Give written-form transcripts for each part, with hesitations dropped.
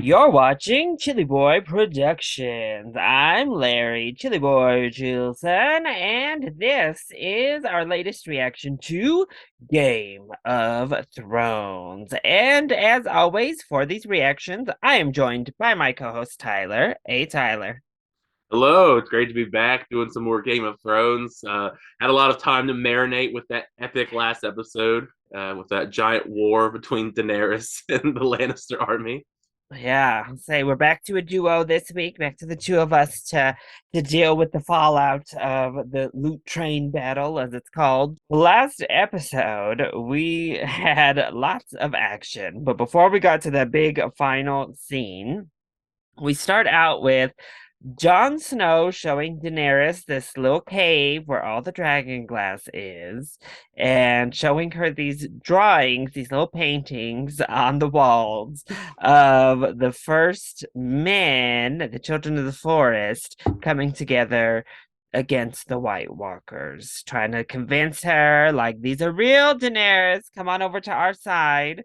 You're watching ChillyBoy Productions. I'm Larry, ChillyBoy Chilson, and this is our latest reaction to Game of Thrones. And as always, for these reactions, I am joined by my co-host Tyler. Hey, Tyler. Hello, it's great to be back doing some more Game of Thrones. Had a lot of time to marinate with that epic last episode, with that giant war between Daenerys and the Lannister army. Yeah, say we're back to a duo this week, back to the two of us to deal with the fallout of the loot train battle, as it's called. Last episode, we had lots of action, but before we got to the big final scene, we start out with Jon Snow showing Daenerys this little cave where all the dragon glass is, and showing her these drawings, these little paintings on the walls of the first men, the children of the forest, coming together against the White Walkers, trying to convince her, like, these are real, Daenerys, come on over to our side.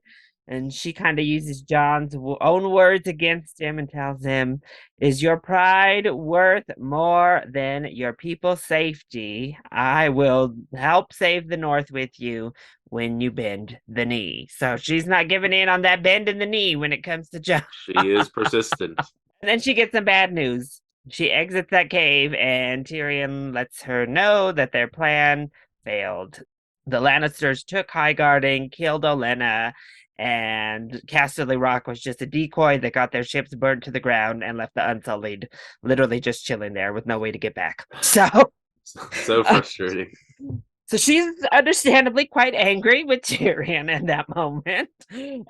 And she kind of uses John's own words against him and tells him, is your pride worth more than your people's safety? I will help save the North with you when you bend the knee. So she's not giving in on that bend in the knee when it comes to John. She is persistent. And then she gets some bad news. She exits that cave, and Tyrion lets her know that their plan failed. The Lannisters took Highgarden, killed Olenna, and Casterly Rock was just a decoy that got their ships burned to the ground and left the Unsullied literally just chilling there with no way to get back. So frustrating. So she's understandably quite angry with Tyrion in that moment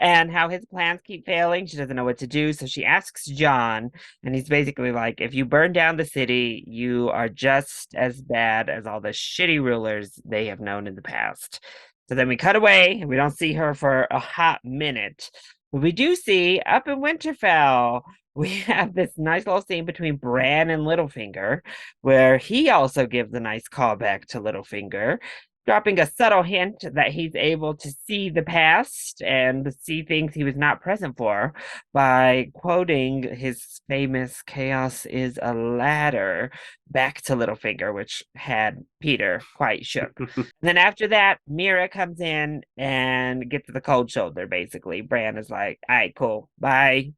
and how his plans keep failing. She doesn't know what to do. So she asks Jon, and he's basically like, if you burn down the city, you are just as bad as all the shitty rulers they have known in the past. So then we cut away, and we don't see her for a hot minute. But we do see up in Winterfell, we have this nice little scene between Bran and Littlefinger, where he also gives a nice callback to Littlefinger, dropping a subtle hint that he's able to see the past and see things he was not present for by quoting his famous "Chaos is a ladder" back to Littlefinger, which had Peter quite shook. And then after that, Mira comes in and gets the cold shoulder, basically. Bran is like, all right, cool, bye.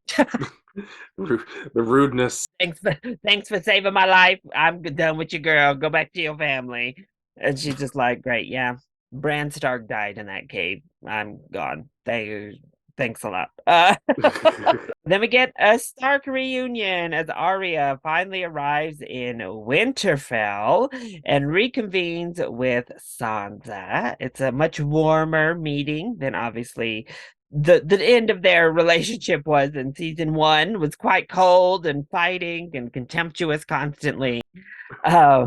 The rudeness. Thanks for saving my life. I'm done with you, girl. Go back to your family. And she's just like, great, yeah. Bran Stark died in that cave. I'm gone. Thanks a lot. Then we get a Stark reunion as Arya finally arrives in Winterfell and reconvenes with Sansa. It's a much warmer meeting than obviously the end of their relationship was in season one, was quite cold and fighting and contemptuous constantly. Uh,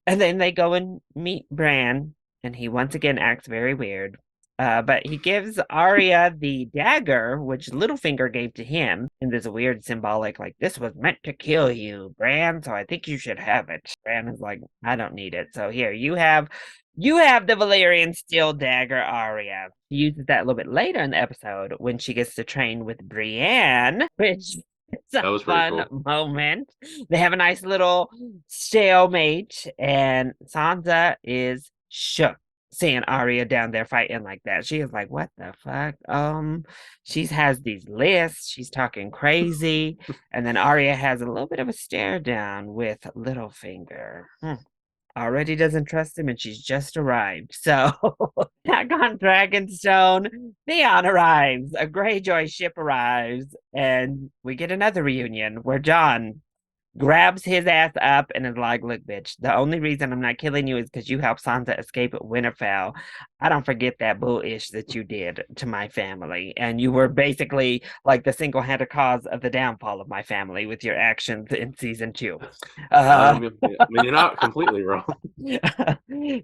and then they go and meet Bran, and he once again acts very weird. But he gives Arya the dagger, which Littlefinger gave to him, and there's a weird symbolic, like, this was meant to kill you, Bran, so I think you should have it. Bran is like, I don't need it. So here, you have the Valyrian steel dagger, Arya. She uses that a little bit later in the episode when she gets to train with Brienne, which it's a That was pretty fun cool. moment. They have a nice little stalemate, and Sansa is shook seeing Arya down there fighting like that. She is like, what the fuck? She has these lists, she's talking crazy, and then Arya has a little bit of a stare down with Littlefinger. Already doesn't trust him, and she's just arrived. So, back on Dragonstone, Theon arrives. A Greyjoy ship arrives, and we get another reunion where Jon grabs his ass up and is like, look, bitch, the only reason I'm not killing you is because you helped Sansa escape at Winterfell. I don't forget that bullish that you did to my family. And you were basically like the single-handed cause of the downfall of my family with your actions in season two. Uh, You're not completely wrong.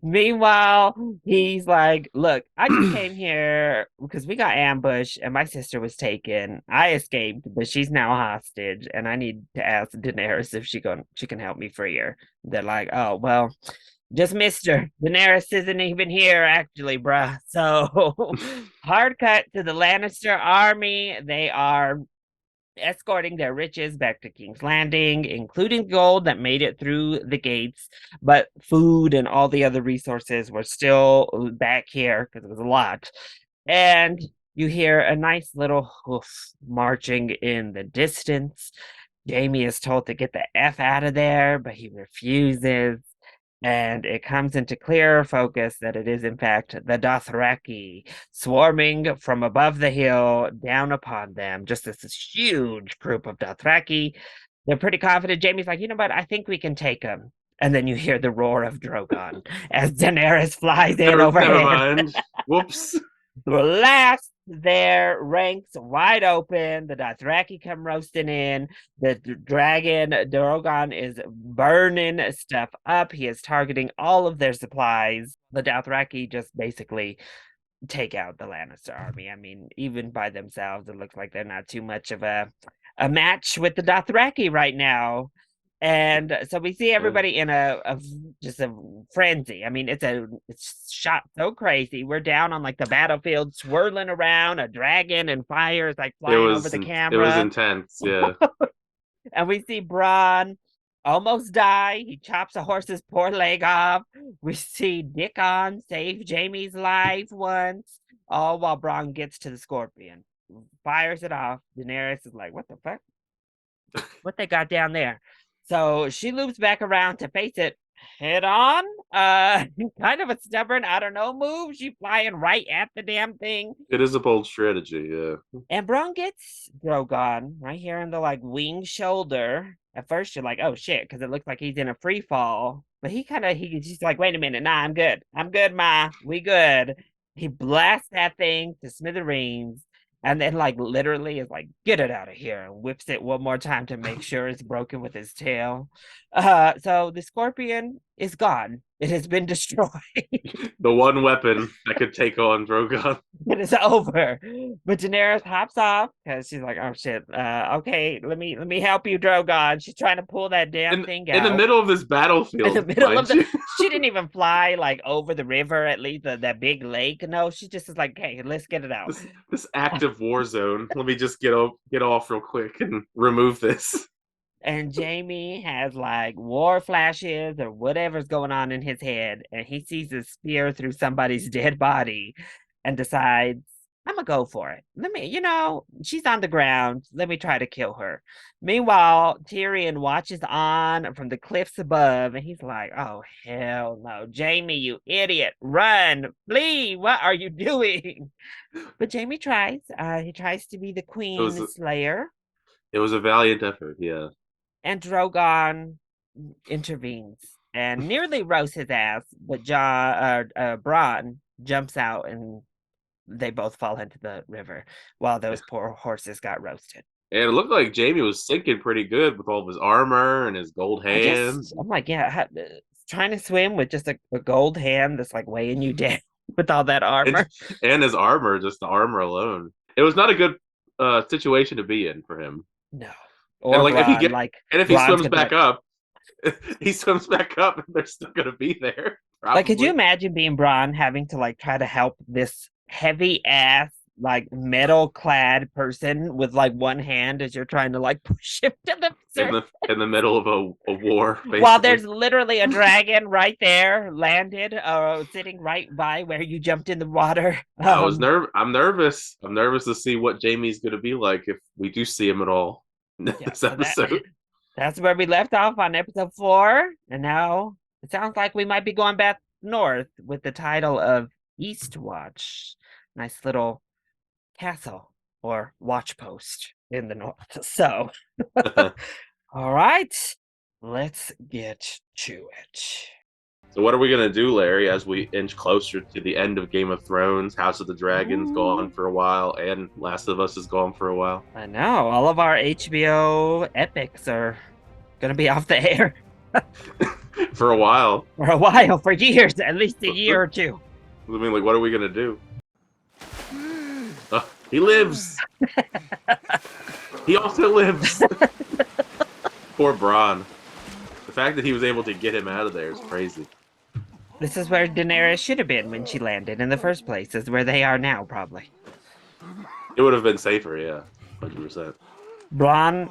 Meanwhile, he's like, look, I just came here because we got ambushed and my sister was taken. I escaped, but she's now a hostage, and I need to ask Daenerys if she can help me free her. They're like, oh well, just missed her. Daenerys isn't even here, actually, bruh. So hard cut to the Lannister army. They are escorting their riches back to King's Landing, including gold that made it through the gates, but food and all the other resources were still back here because it was a lot. And you hear a nice little hoof marching in the distance. Jamie is told to get the F out of there, but he refuses. And it comes into clear focus that it is, in fact, the Dothraki swarming from above the hill down upon them. Just this huge group of Dothraki. They're pretty confident. Jamie's like, you know what? I think we can take them. And then you hear the roar of Drogon as Daenerys flies in Never overhead. mind. Whoops. Blast their ranks wide open. The Dothraki come roasting in. The dragon Drogon is burning stuff up. He is targeting all of their supplies. The Dothraki just basically take out the Lannister army. I mean, even by themselves, it looks like they're not too much of a match with the Dothraki right now. And so we see everybody in just a frenzy. I mean, it's shot so crazy. We're down on like the battlefield, swirling around. A dragon and fire is like flying over the It was camera, intense, yeah. and we see Bronn almost die. He chops a horse's poor leg off. We see Dickon save Jamie's life once, all while Bronn gets to the scorpion, fires it off. Daenerys is like, "What the fuck? What they got down there?" So she loops back around to face it head on. Kind of a stubborn, I don't know move. She flying right at the damn thing. It is a bold strategy, yeah. And Bron gets Drogon right here in the like wing shoulder. At first, you're like, "Oh shit," because it looks like he's in a free fall. But he's like, "Wait a minute, nah, I'm good. I'm good, ma. We good." He blasts that thing to smithereens, and then like literally is like, "Get it out of here," and whips it one more time to make sure it's broken with his tail. So the scorpion is gone. It has been destroyed. The one weapon that could take on Drogon. It is over. But Daenerys hops off because she's like, "Oh shit, okay, let me help you, Drogon." She's trying to pull that damn thing In the out. middle of this in the battlefield, middle of mind the. you. She didn't even fly like over the river, at least that big lake. No, she just is like, "Hey, let's get it out." This active war zone. Let me just get off real quick and remove this. And Jamie has like war flashes or whatever's going on in his head, and he sees a spear through somebody's dead body and decides, "I'm gonna go for it. She's on the ground. Let me try to kill her." Meanwhile, Tyrion watches on from the cliffs above, and he's like, "Oh, hell no. Jamie, you idiot. Run, flee. What are you doing?" But Jamie tries. He tries to be the It was queen slayer. it was a valiant effort, yeah. And Drogon intervenes and nearly roasts his ass, but Bronn jumps out and they both fall into the river while those poor horses got roasted. And it looked like Jamie was sinking pretty good with all of his armor and his gold hands. I'm like, yeah, trying to swim with just a gold hand that's like weighing you down with all that and, armor. and his armor, just the armor alone. It was not a good situation to be in for him. No. And Or like Bronn, like if he Bronn's swims gonna be back like, up, he swims back up and they're still gonna be there. could you Probably. imagine being Bronn having to like try to help this heavy ass like metal clad person with like one hand as you're trying to like push him to the surface In the middle of a war, basically. while there's literally a dragon right there landed sitting right by where you jumped in the water. I'm nervous. I'm nervous to see what Jamie's gonna be like if we do see him at all in Yeah, this so episode. that's where we left off on episode 4, and now it sounds like we might be going back north with the title of Eastwatch. Nice little castle or watch post in the north. So, all right, let's get to it. So what are we gonna do, Larry, as we inch closer to the end of Game of Thrones? House of the Dragon's gone for a while, and Last of Us is gone for a while. I know all of our HBO epics are gonna be off the air For a while. for a while, for years, at least a year or two. I mean, like, what are we gonna do? He lives. He also lives. Poor Bronn. The fact that he was able to get him out of there is crazy. This is where Daenerys should have been when she landed in the first place, is where they are now, probably. It would have been safer, yeah. 100%. Bron,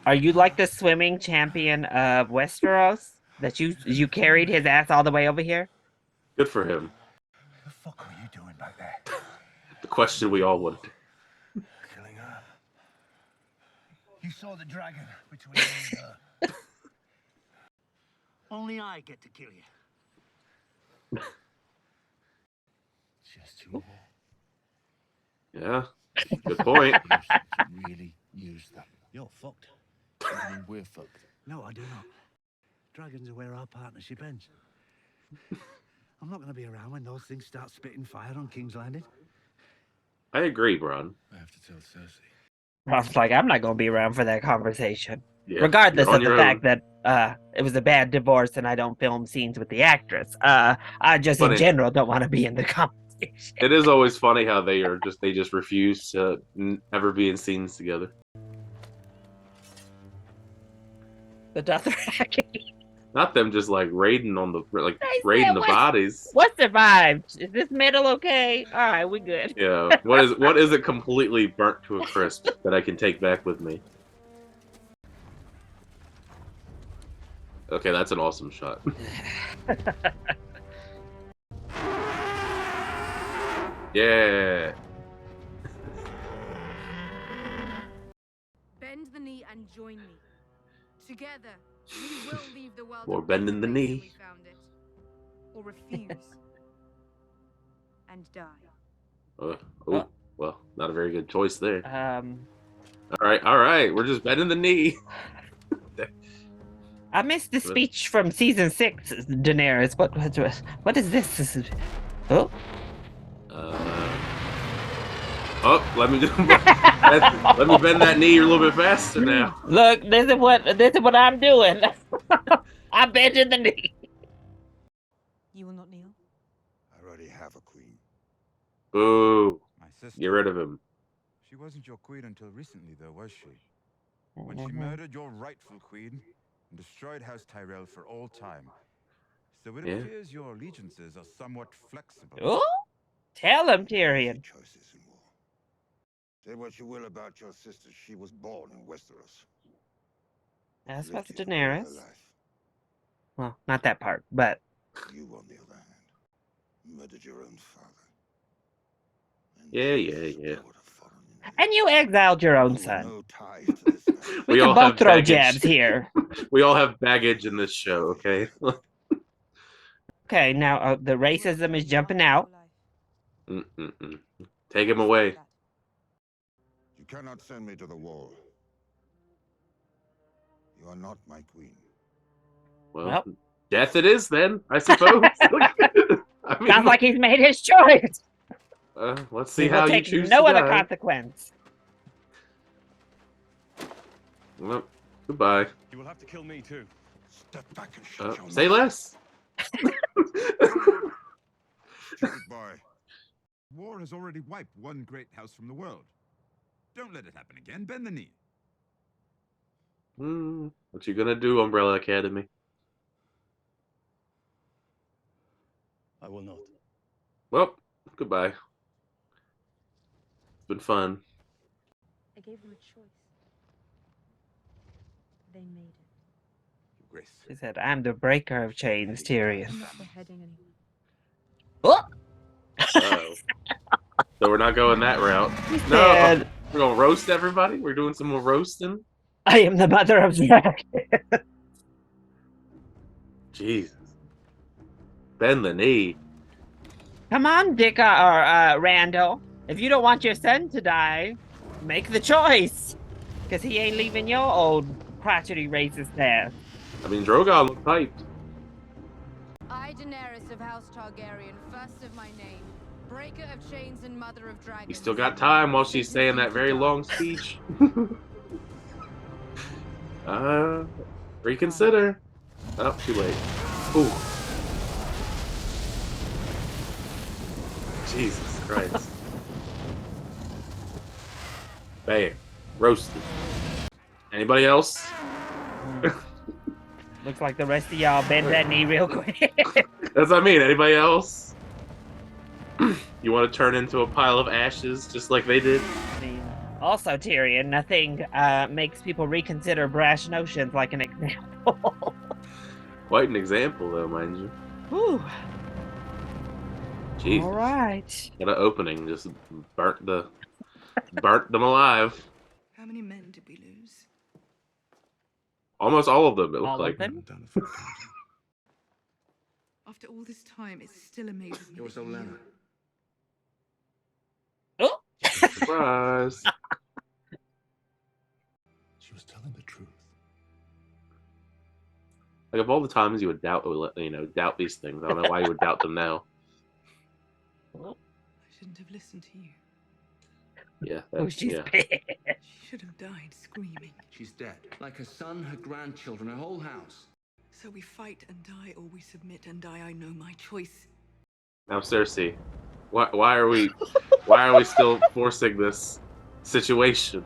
are you like the swimming champion of Westeros? That you carried his ass all the way over here? Good for him. The fuck are you doing back there? The question we all wanted. Killing her. You saw the dragon between me and her. Only I get to kill you. Just two more. Yeah, good point. Really use them. You're fucked. I mean, we're fucked. No, I do not. Dragons are where our partnership ends. I'm not going to be around when those things start spitting fire on King's Landing. I agree, Bron. I have to tell Cersei. Bron's like, I'm not gonna be around for that conversation. Yeah, Regardless you're on of the your fact own. that it was a bad divorce and I don't film scenes with the actress. I just in Funny. general don't want to be in the conversation. It is always funny how they just refuse to ever be in scenes together. The Dothraki. Not them just like raiding on the They raiding said the what- bodies. What survived? Is this metal okay? All right, we good. Yeah. What is it completely burnt to a crisp that I can take back with me? Okay, that's an awesome shot. Yeah. Bend the knee and join me. Together, we will leave the world. Or a bending the better place knee. than we found it. Or refuse. And die. Oh, well, not a very good choice there. Um, All right. We're just bending the knee. I missed the speech from season 6, Daenerys. What is this? This is, oh, Let me let me bend that knee a little bit faster now. look, this is what I'm doing. I'm bending the knee. You will not kneel? I already have a queen. Ooh, My sister. get rid of him. She wasn't your queen until recently, though, was she? When she murdered your rightful queen and destroyed House Tyrell for all time. So it Yeah. appears your allegiances are somewhat flexible. Oh, tell him, Tyrion. Choices in war. Say what you will about your sister, she was born in Westeros. That's Lived what's here all her Daenerys. life. Well, not that part, but You, on the other hand, murdered your own father. And Yeah. would have fallen in and you exiled your own with son. no ties to this man. We We can all both have throw baggage. jabs here. We all have baggage in this show, okay? Okay, now the racism is jumping out. Take him away. You cannot send me to the wall. You are not my queen. Well, death it is then, I suppose. I mean, Sounds like he's made his choice. let's see He will how you take choose no to other die. consequence. Well, goodbye. You will have to kill me too. Step back and shut your Say mouth. less. Stupid boy. War has already wiped one great house from the world. Don't let it happen again. Bend the knee. What you gonna do, Umbrella Academy? I will not. Well, goodbye. It's been fun. I gave them a choice. They made it. Your Grace. She said, I'm the breaker of chains, Tyrion. I'm not beheading anyone. Oh! Uh-oh. So we're not going that route. He No, said, we're gonna roast everybody. We're doing some more roasting. I am the mother of dragons. Jesus. Bend the knee. Come on, Dick or Randall. If you don't want your son to die, make the choice. Because he ain't leaving your old crotchety racist ass. I mean, Drogon looked hyped. I, Daenerys of House Targaryen, first of my name, breaker of chains and mother of dragons. You still got time while she's saying that very long speech. Reconsider. Oh, too late. Ooh. Jesus Christ. Bam. Roasted. Anybody else? Looks like the rest of y'all bend that knee real quick. That's what I mean. Anybody else? You want to turn into a pile of ashes just like they did? I mean, Also, Tyrion, nothing makes people reconsider brash notions like an example. Quite an example, though, mind you. Whew. Jesus. All right. Got an opening, just burnt them alive. How many men did we lose? Almost all of them, it looked All like. of them? Done a full counting. After all this time, it still amazes me. It was that you- Olenna. Oh. Surprise. She was telling the truth. Like, of all the times you would doubt these things, I don't know why you would doubt them now. I shouldn't have listened to you. Yeah. Oh, she's yeah. pissed. She should have died screaming. She's dead. Like her son, her grandchildren, her whole house. So we fight and die, or we submit and die. I know my choice. Now, Cersei, why are we still forcing this situation?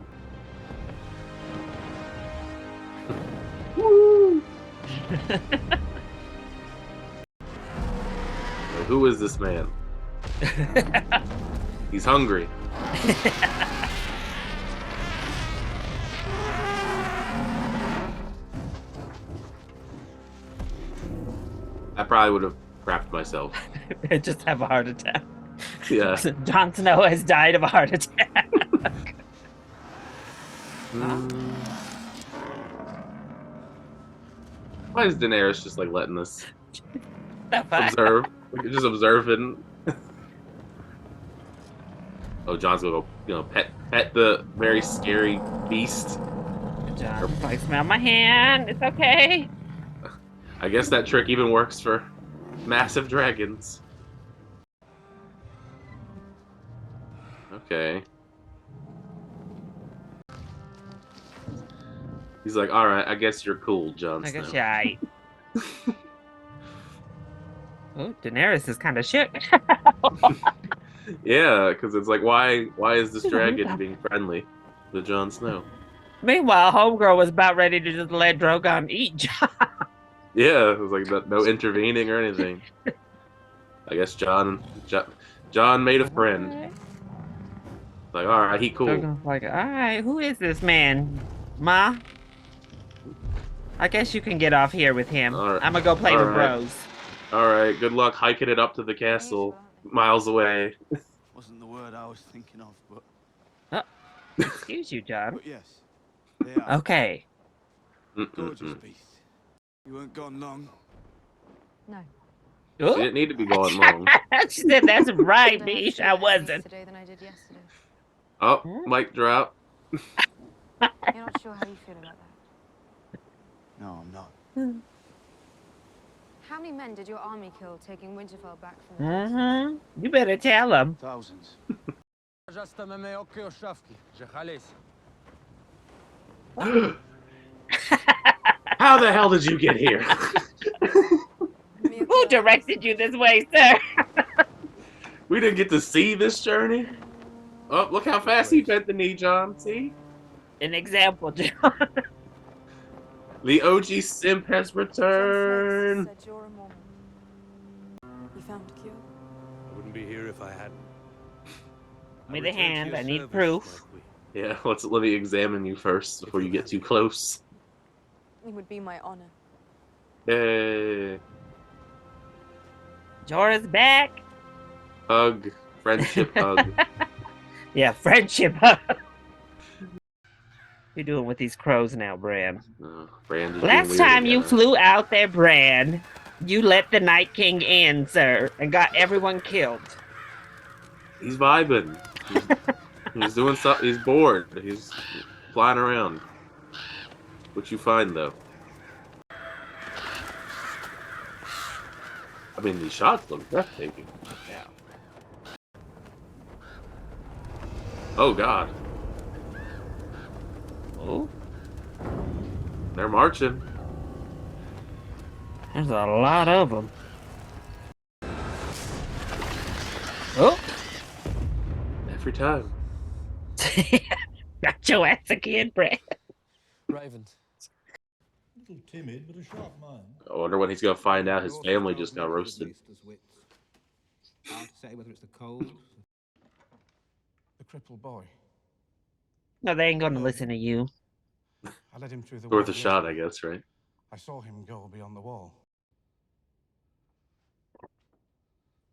Woo! Who is this man? He's hungry. I probably would have crapped myself. Just have a heart attack. Yeah. Jon Snow has died of a heart attack. Why is Daenerys just like letting this That's fine. observe? Like, just observing. Oh, Jon's gonna go, pet the very scary beast. Jon, like, smell my hand. It's okay. I guess that trick even works for massive dragons. Okay. He's like, all right, I guess you're cool, Jon I Snow. guess you're right. Oh, Daenerys is kind of shook. Yeah, because it's like, why is this dragon being friendly to Jon Snow? Meanwhile, Homegirl was about ready to just let Drogon eat Jon. Yeah, it was like no intervening or anything. I guess John made a friend. Like, all right, he cool. Drogon's like, all right, who is this man, Ma? I guess you can get off here with him. All right. I'm gonna go play All with right. bros. All right, good luck hiking it up to the castle, miles away. Wasn't the word I was thinking of, but Excuse you, John. but yes, they are. Okay. Gorgeous beast. You weren't gone long. No. She didn't need to be going long. She said, that's right, I Beesh. have I to do less wasn't. today than I did yesterday. Oh, mic drop. You're not sure how you feel about that. No, I'm not. How many men did your army kill taking Winterfell back from the Mm-hmm. You better tell him. Thousands. How the hell did you get here? Who directed you this way, sir? We didn't get to see this journey. Oh, look how fast he bent the knee, John. See? An example, John. The OG simp has returned. Said you're a Mormon. You found a cure? I wouldn't be here if I hadn't. Give me the hand. I need proof. Yeah, let me examine you first before you get too close. It would be my honor. Hey. Jorah's back. Hug. Friendship hug. Yeah, friendship hug. What you doing with these crows now, Bran? Bran just Last being weird time you again. flew out there, Bran, you let the Night King in, sir, and got everyone killed. He's vibing. He's doing something. He's bored. He's flying around. What you find, though? I mean, these shots look breathtaking. Yeah. Oh, God. Oh, They're marching. there's a lot of them. Oh. Every time. Got your ass again, Bran. Ravens. A little timid, but a sharp mind. I wonder when he's going to find out his family just got roasted. Hard to say whether it's the cold, The crippled boy. No, they ain't gonna No. listen to you. I led him through the Worth a wall shot, I yesterday. guess, right? I saw him go beyond the wall.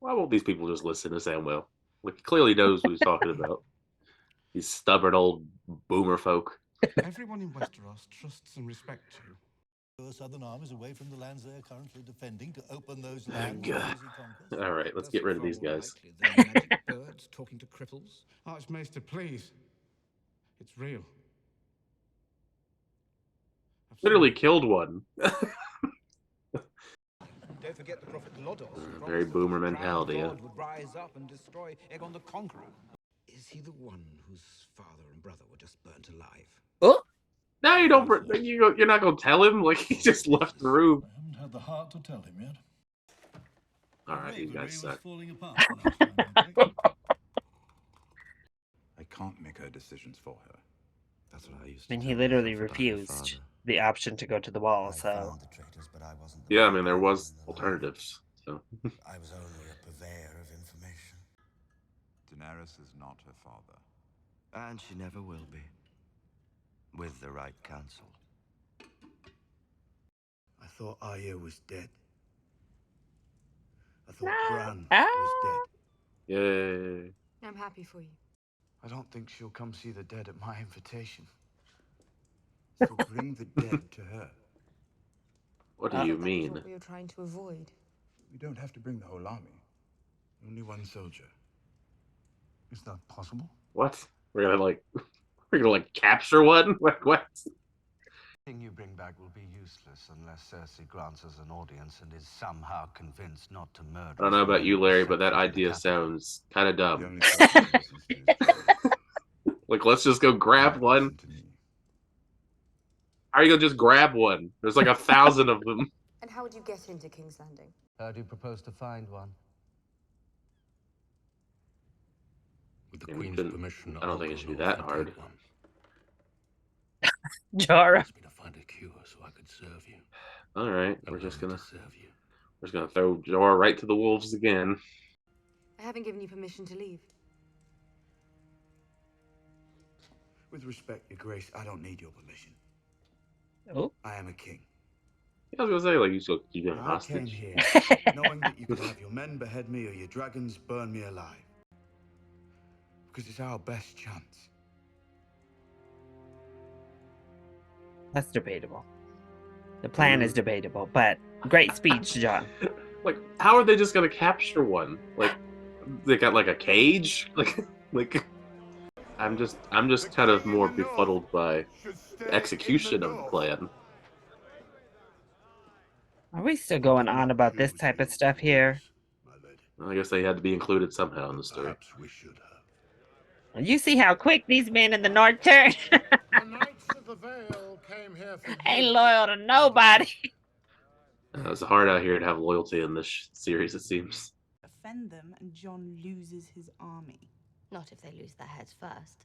Why won't these people just listen to Samuel? Like, he clearly knows what he's talking about. These stubborn old boomer folk. Everyone in Westeros trusts and respects you. Your southern armies away from the lands they are currently defending to open those lands God. for easy conquest. All right, let's get rid of these guys. The magic birds talking to cripples. Archmaester, please. It's real. I've seen Literally it. killed one. Don't forget the prophet Lodos. Very boomer mentality, God would rise up and destroy Aegon the Conqueror. Is he the one whose father and brother were just burnt alive? Oh, No, you don't. You're not gonna tell him. Like, he just left the room. I haven't had the heart to tell him yet. All right, these guys suck. Falling apart the last time I checked. I can't make her decisions for her. That's what I used I to mean, tell he literally myself about my refused father. the option to go to the wall. I So found the traitors, but I wasn't the Yeah, I one mean, there who was them alive. alternatives. So I was only a purveyor of information. Daenerys is not her father. And she never will be. With the right counsel. I thought Arya was dead. I thought No. Bran Ah. was dead. yay. I'm happy for you. I don't think she'll come see the dead at my invitation. So bring the dead to her. What do I you thought that was mean? what we were trying to avoid. We don't have to bring the whole army. Only one soldier. Is that possible? What? We're gonna like capture one? What? Anything you bring back will be useless unless Cersei grants us an audience and is somehow convinced not to murder. I don't know us about when you, we Larry, set but that foot in the idea capital. sounds kind of The dumb. only person who listens to his trolls. Like, let's just go grab Never one. listen to me. How are you gonna just grab one? There's like 1,000 of them. And how would you get into King's Landing? How do you propose to find one? With the Yeah, we Queen's couldn't- permission, I don't think it should be that hard. Jorah. Asked me to find a cure so I could serve you. All right, I we're just learned gonna to serve you. throw Jorah right to the wolves again. I haven't given you permission to leave. With respect, Your Grace, I don't need your permission. Oh. I am a king. I was gonna say, like, you still keep him I came hostage. here knowing that you could have your men behead me or your dragons burn me alive. Because it's our best chance. That's debatable. The plan is debatable, but great speech, John. Like, how are they just gonna capture one? Like, they got like a cage? Like, I'm just kind of more befuddled by the execution of the plan. Are we still going on about this type of stuff here? Well, I guess they had to be included somehow in the story. Perhaps we should have. You see how quick these men in the north turn? The Knights of the Vale came here for Ain't loyal to nobody. It's hard out here to have loyalty in this series, it seems. Offend them and John loses his army. Not if they lose their heads first.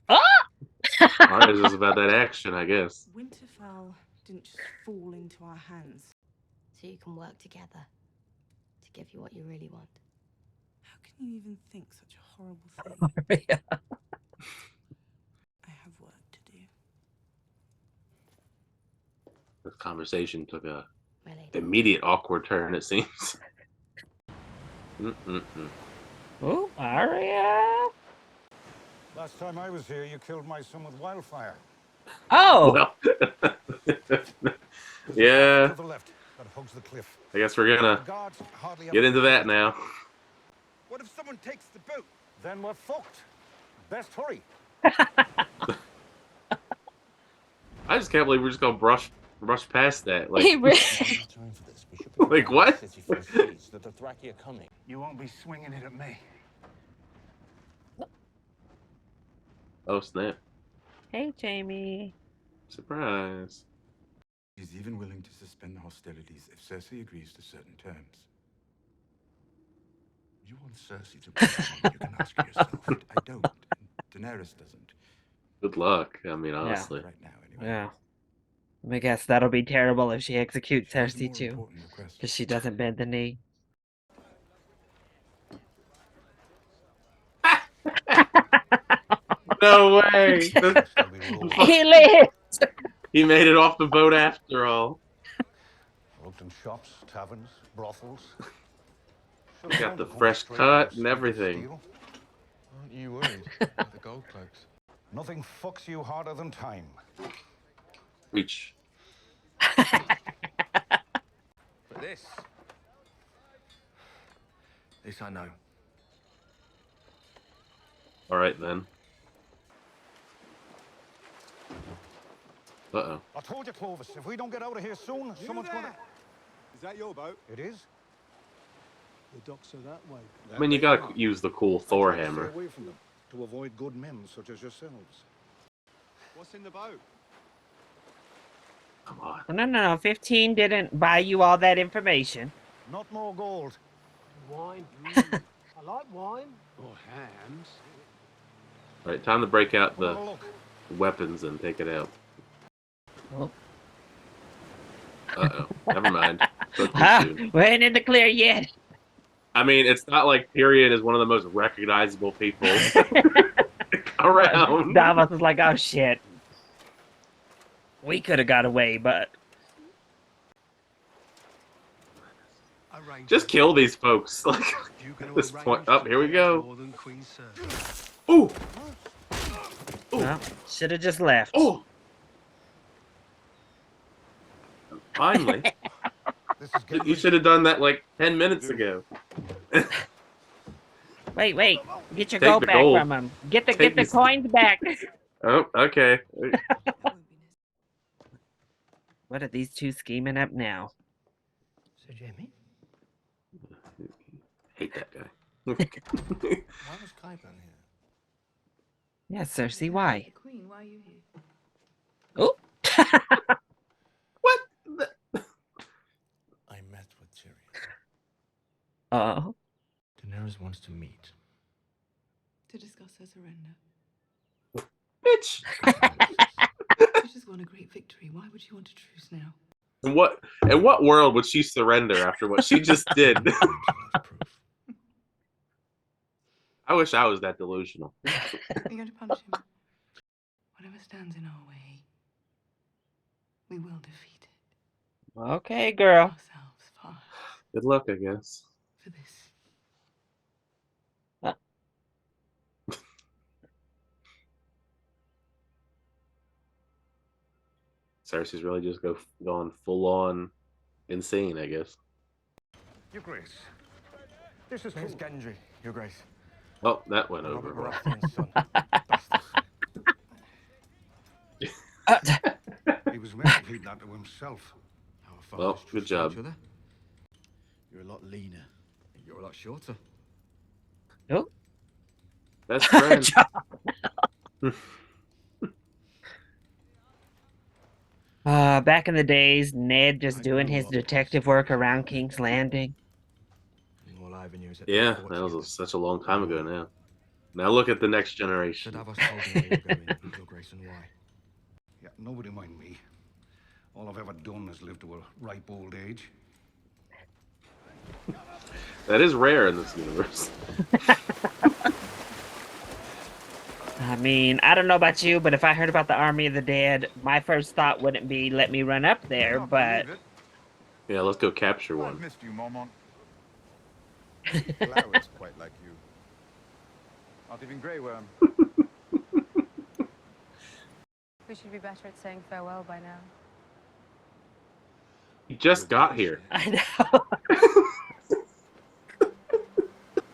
Alright, it's just about that action, I guess. Winterfell didn't just fall into our hands. So you can work together to give you what you really want. How can you even think such a horrible thing? I have work to do. This conversation took a Really? immediate awkward turn, it seems. Oh, Arya. Last time I was here, you killed my son with wildfire. Oh. Well, yeah, To the left, that hugs the cliff. I guess we're The gonna guards hardly get into that now. What if someone takes the boat? Then we're fucked. Best hurry. I just can't believe we're just gonna brush past that. Like, He really- Time for this. We should be like what? the city for the siege. The Dothraki are coming. You won't be swinging it at me. Oh snap! Hey, Jamie. Surprise! He's even willing to suspend the hostilities if Cersei agrees to certain terms. You want Cersei to be someone you can ask yourself. I don't. And Daenerys doesn't. Good luck. I mean, honestly. Right now, anyway. Yeah. I guess that'll be terrible if she executes She has a Cersei more too, important request. because she doesn't bend the knee. No way. He lived. He made it off the boat after all. Worked in shops, taverns, brothels. Got the fresh cut and everything. Aren't you worried about the gold cloaks? Nothing fucks you harder than time. Reach. But this I know. All right then. Uh-oh. I told you, Clovis, if we don't get out of here soon, someone's gonna... Is that your boat? It is? The docks are that way. I mean, you gotta use the cool Thor Stay hammer. away from them to avoid good men such as yourselves. What's in the boat? Come on. No. 15 didn't buy you all that information. Not more gold. Wine. I like wine. Or hams. All right, time to break out the Have a look. weapons and take it out. Oh. Uh-oh. Never mind. Spoke too Ah, soon. we ain't in the clear yet. I mean, it's not like Tyrion is one of the most recognizable people around. Davos is like, oh shit. We could have got away, but Just kill these folks. Like at this point. Up, here we go. Ooh. well, should have just left. Oh. Finally. You should have done that like 10 minutes ago. Wait. Get your Take gold the back gold. from him. Get the Take these- coins back. Oh, okay. What are these two scheming up now? Sir Jamie? Hate that guy. Why was Kyburn here? Yes, Cersei, why? The Queen, why are you here? Oh. What? I met with Tyrion. Oh. Daenerys wants to meet. To discuss her surrender. Bitch. She just won a great victory. Why would she want a truce now? In what world would she surrender after what she just did? I wish I was that delusional. We're going to punish him. Whatever stands in our way, we will defeat it. Okay, girl. Ourselves first. Good luck, I guess. For this. Cersei's really just going full on insane, I guess. Your Grace. This is Prince Gendry, Your Grace. Oh, that went over. Robert well. Baratheon's son. Bastards. He was meant to keep that to himself. Well, good job. You're a lot leaner. You're a lot shorter. Oh. Best friend. Back in the days, Ned just doing his detective work around King's Landing. Yeah, that was such a long time ago now. Now look at the next generation. Your Grace, and why? Yeah, nobody mind me. All I've ever done is live to a ripe old age. That is rare in this universe. I mean, I don't know about you, but if I heard about the Army of the Dead, my first thought wouldn't be let me run up there, but... Yeah, let's go capture I've one. missed you, Mormont. Flowers quite like you. Not even Grey Worm. We should be better at saying farewell by now. He just got here. I know.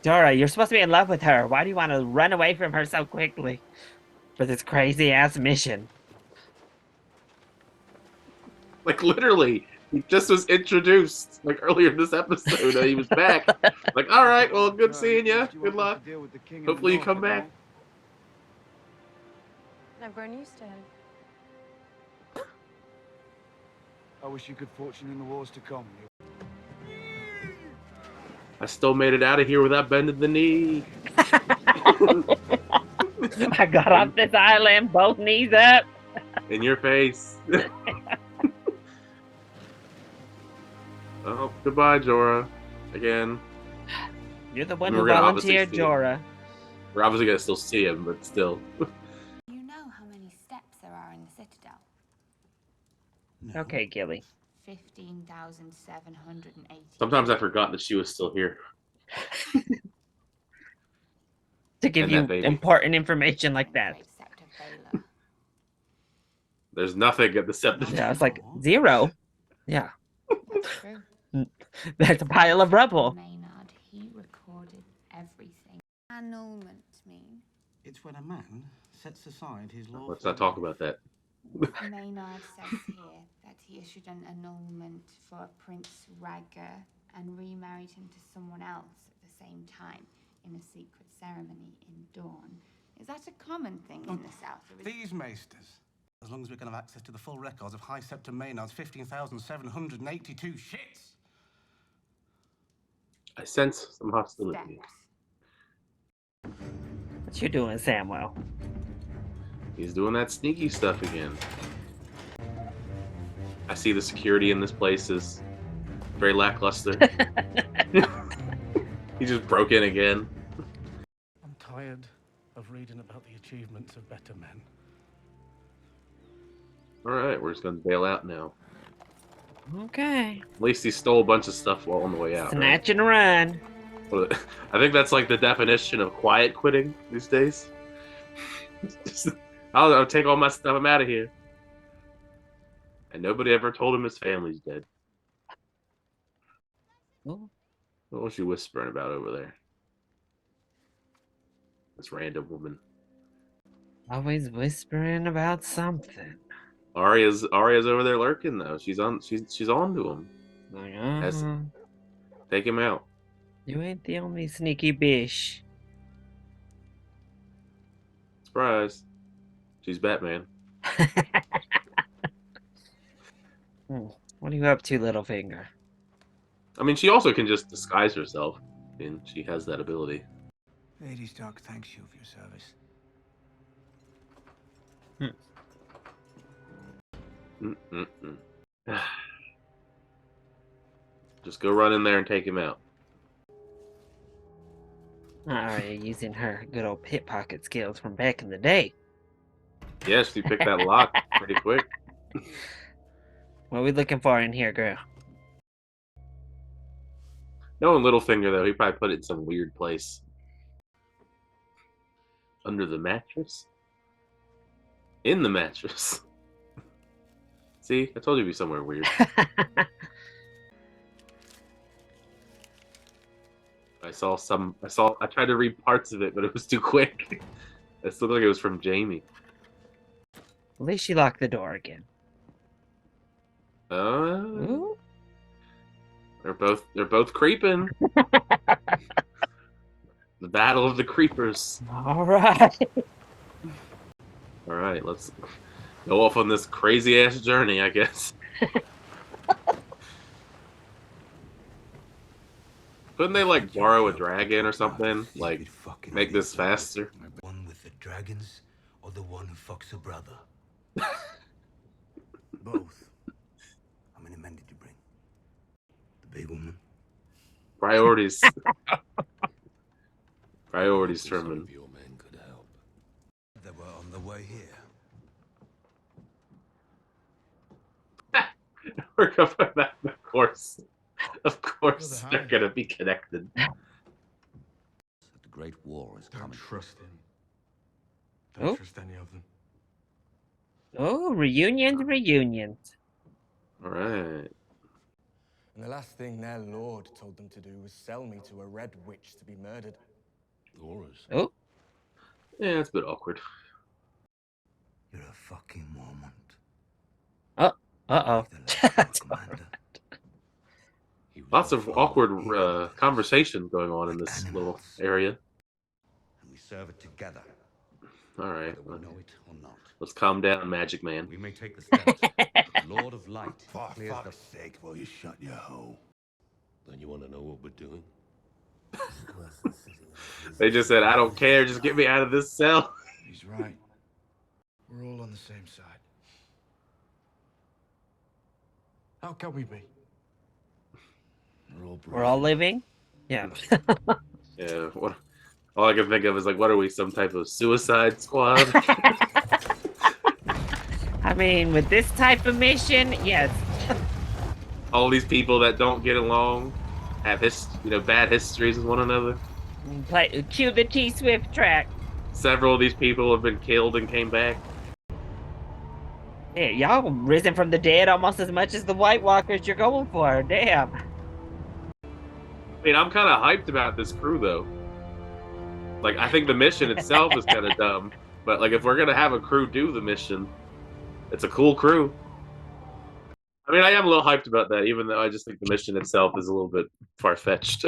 Dora, you're supposed to be in love with her. Why do you want to run away from her so quickly for this crazy-ass mission? Like, literally, he just was introduced, like, earlier in this episode. He was back. Like, all right, well, good seeing you. Good luck. Hopefully you come back. I've grown used to him. I wish you good fortune in the wars to come. I still made it out of here without bending the knee. I got off this island, both knees up. In your face. Oh, goodbye, Jorah. Again. You're the one We're who gonna obviously volunteered, see him. Jorah. We're obviously gonna still see him, but still. Okay, Gilly. 15,780. Sometimes I forgot that she was still here. To give And that you baby. important information like that. There's nothing at the septic. Yeah, it's like 0. Yeah. That's true. That's a pile of rubble. Maynard, he recorded everything. Annulment mean? It's when a man sets aside his lawful... Let's not talk about that. Maynard says here that he issued an annulment for Prince Rhaegar and remarried him to someone else at the same time in a secret ceremony in Dawn. Is that a common thing in the South? These maesters. As long as we can have access to the full records of High Septon Maynard's 15,782 shits. I sense some hostility. What you doing, Samuel? He's doing that sneaky stuff again. I see the security in this place is very lackluster. He just broke in again. I'm tired of reading about the achievements of better men. Alright, we're just gonna bail out now. Okay. At least he stole a bunch of stuff while on the way out. Snatch and run. Right? I think that's like the definition of quiet quitting these days. I'll take all my stuff, I'm out of here. And nobody ever told him his family's dead. Oh. What was she whispering about over there? This random woman. Always whispering about something. Arya's over there lurking though. She's on to him. Take him out. You ain't the only sneaky bitch. Surprise. She's Batman. What are you up to, Littlefinger? I mean, she also can just disguise herself. I mean, she has that ability. Lady Stark thanks you for your service. Just go run in there and take him out. Arya using her good old pickpocket skills from back in the day. Yes, she picked that lock pretty quick. What are we looking for in here, girl? Knowing Littlefinger, though, he probably put it in some weird place. Under the mattress? In the mattress. See? I told you it'd be somewhere weird. I tried to read parts of it, but it was too quick. It looked like it was from Jamie. At least she locked the door again. They're both creeping. The battle of the creepers. Alright, let's go off on this crazy ass journey, I guess. Couldn't they like borrow a dragon or something? Like make this faster? One with the dragons or the one who fucks a brother? Both. How many men did you bring? The big woman? Priorities. Priorities, Sherman. Your men could help. They were on the way here. We're going back, of course. Of course, they're gonna be connected. The Great War is coming. Don't trust him. Don't trust any of them. Oh, reunions. Alright. And the last thing their lord told them to do was sell me to a red witch to be murdered. Laura's. Oh. Yeah, it's a bit awkward. You're a fucking Mormont. Uh-oh. Lots of awkward conversation going on in this little area. And we serve it together. Alright. Whether we know it or not. Let's calm down, Magic Man. We may take the steps. Lord of Light. For fuck's sake, will you shut your hole? Then you want to know what we're doing? They just said, I don't care, just get me out of this cell. He's right. We're all on the same side. How can we be? We're all living? Yeah. Yeah, all I can think of is like, what are we, some type of suicide squad? How mean, with this type of mission, yes. All these people that don't get along have bad histories with one another. Cue the T Swift track. Several of these people have been killed and came back. Yeah, y'all risen from the dead almost as much as the White Walkers you're going for. Damn. I mean, I'm kind of hyped about this crew though. Like, I think the mission itself is kind of dumb, but like if we're gonna have a crew do the mission, it's a cool crew. I mean, I am a little hyped about that, even though I just think the mission itself is a little bit far fetched.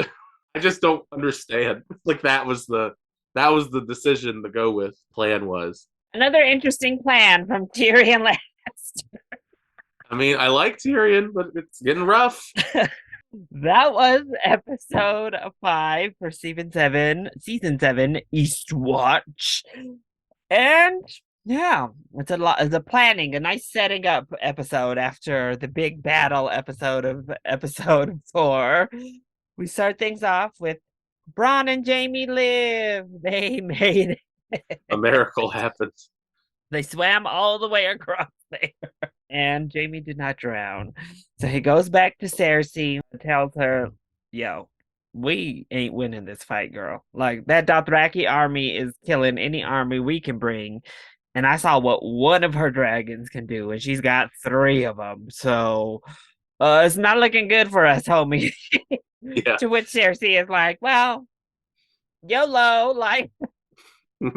I just don't understand. Like that was the decision to go with. Plan was. Another interesting plan from Tyrion Lannister. I mean, I like Tyrion, but it's getting rough. That was episode 5 for season 7, Eastwatch. And yeah, it's a planning, a nice setting up episode after the big battle episode of episode 4. We start things off with Bronn and Jaime live. They made it. A miracle happened. They swam all the way across there. And Jaime did not drown. So he goes back to Cersei and tells her, yo, we ain't winning this fight, girl. Like, that Dothraki army is killing any army we can bring. And I saw what one of her dragons can do, and she's got 3 of them. So it's not looking good for us, homie. Yeah. To which Cersei is like, well, YOLO, like...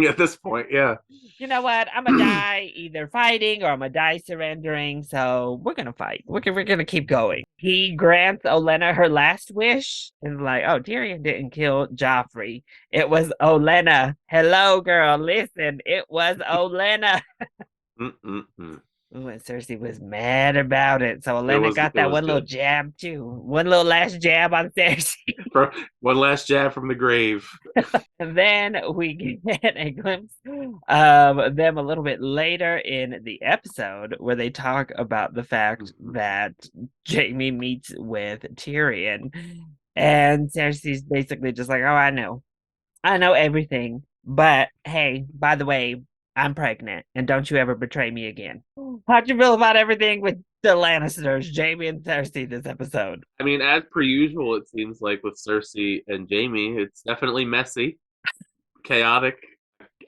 At this point, yeah. You know what? I'm gonna die either fighting or I'm gonna die surrendering. So we're gonna fight. We're gonna keep going. He grants Olenna her last wish and like, oh, Tyrion didn't kill Joffrey. It was Olenna. Hello, girl. Listen, it was Olenna. Ooh, and Cersei was mad about it. So Olenna got that one little jab too. One little last jab on Cersei. One last jab from the grave. And then we get a glimpse of them a little bit later in the episode where they talk about the fact that Jaime meets with Tyrion. And Cersei's basically just like, oh, I know everything. But hey, by the way, I'm pregnant, and don't you ever betray me again. How'd you feel about everything with the Lannisters, Jaime and Cersei, this episode? I mean, as per usual, it seems like with Cersei and Jaime, it's definitely messy, chaotic.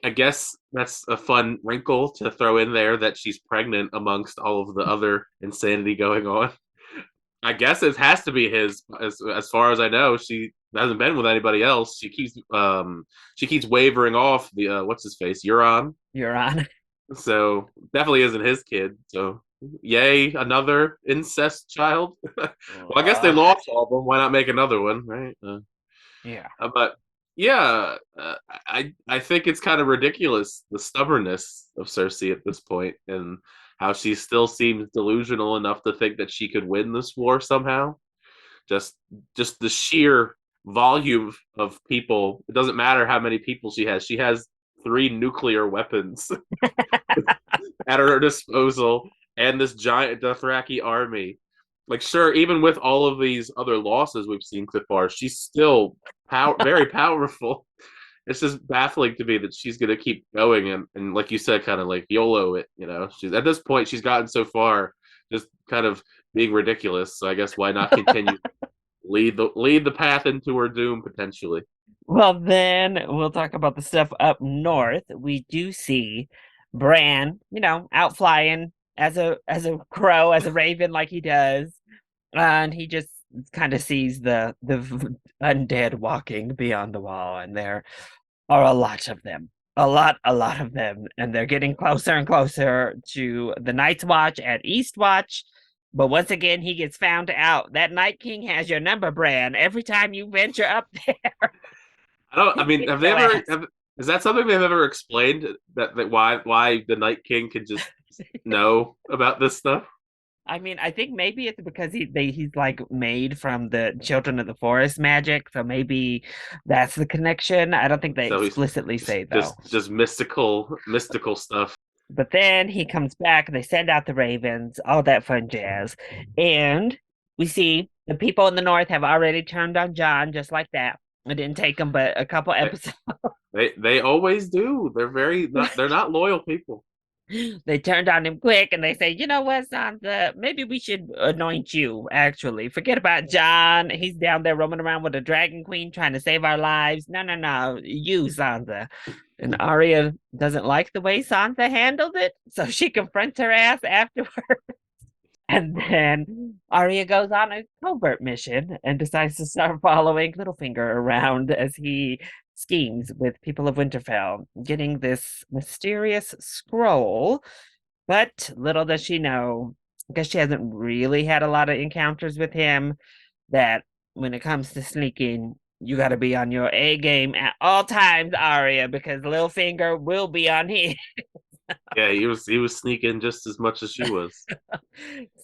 I guess that's a fun wrinkle to throw in there, that she's pregnant amongst all of the other insanity going on. I guess it has to be his, as far as I know. She hasn't been with anybody else. She keeps wavering off the what's his face, Euron. So definitely isn't his kid. So yay, another incest child. Well, I guess they lost all of them. Why not make another one, right? Yeah. But yeah, I think it's kind of ridiculous, the stubbornness of Cersei at this point, and how she still seems delusional enough to think that she could win this war somehow. Just the sheer volume of people. It doesn't matter how many people she has. She has 3 nuclear weapons at her disposal, and this giant Dothraki army. Like, sure, even with all of these other losses we've seen so far, she's still very powerful. It's just baffling to me that she's going to keep going and like you said, kind of like YOLO it, you know. She's at this point, she's gotten so far, just kind of being ridiculous. So I guess why not continue lead the path into her doom potentially. Well, then we'll talk about the stuff up north. We do see Bran, out flying as a crow, as a raven, like he does, and he just kind of sees the undead walking beyond the wall, and there are a lot of them, a lot of them, and they're getting closer and closer to the Night's Watch at Eastwatch. But once again, he gets found out. That Night King has your number, Bran. Every time you venture up there. Have they ever? Is that something they've ever explained? That why the Night King can just know about this stuff? I mean, I think maybe it's because he's like made from the Children of the Forest magic, so maybe that's the connection. I don't think they explicitly say though. Just mystical stuff. But then he comes back, they send out the ravens, all that fun jazz, and we see the people in the north have already turned on Jon, just like that. It didn't take them but a couple episodes. They always do. They're not loyal people. They turned on him quick and they say, you know what, Sansa, maybe we should anoint you, actually. Forget about John. He's down there roaming around with a dragon queen trying to save our lives. No. You, Sansa. And Arya doesn't like the way Sansa handled it, so she confronts her ass afterward. And then Arya goes on a covert mission and decides to start following Littlefinger around as he schemes with people of Winterfell, getting this mysterious scroll. But little does she know, because she hasn't really had a lot of encounters with him, that when it comes to sneaking, you got to be on your A game at all times, Arya, because Littlefinger will be on his. Yeah, he was sneaking just as much as she was.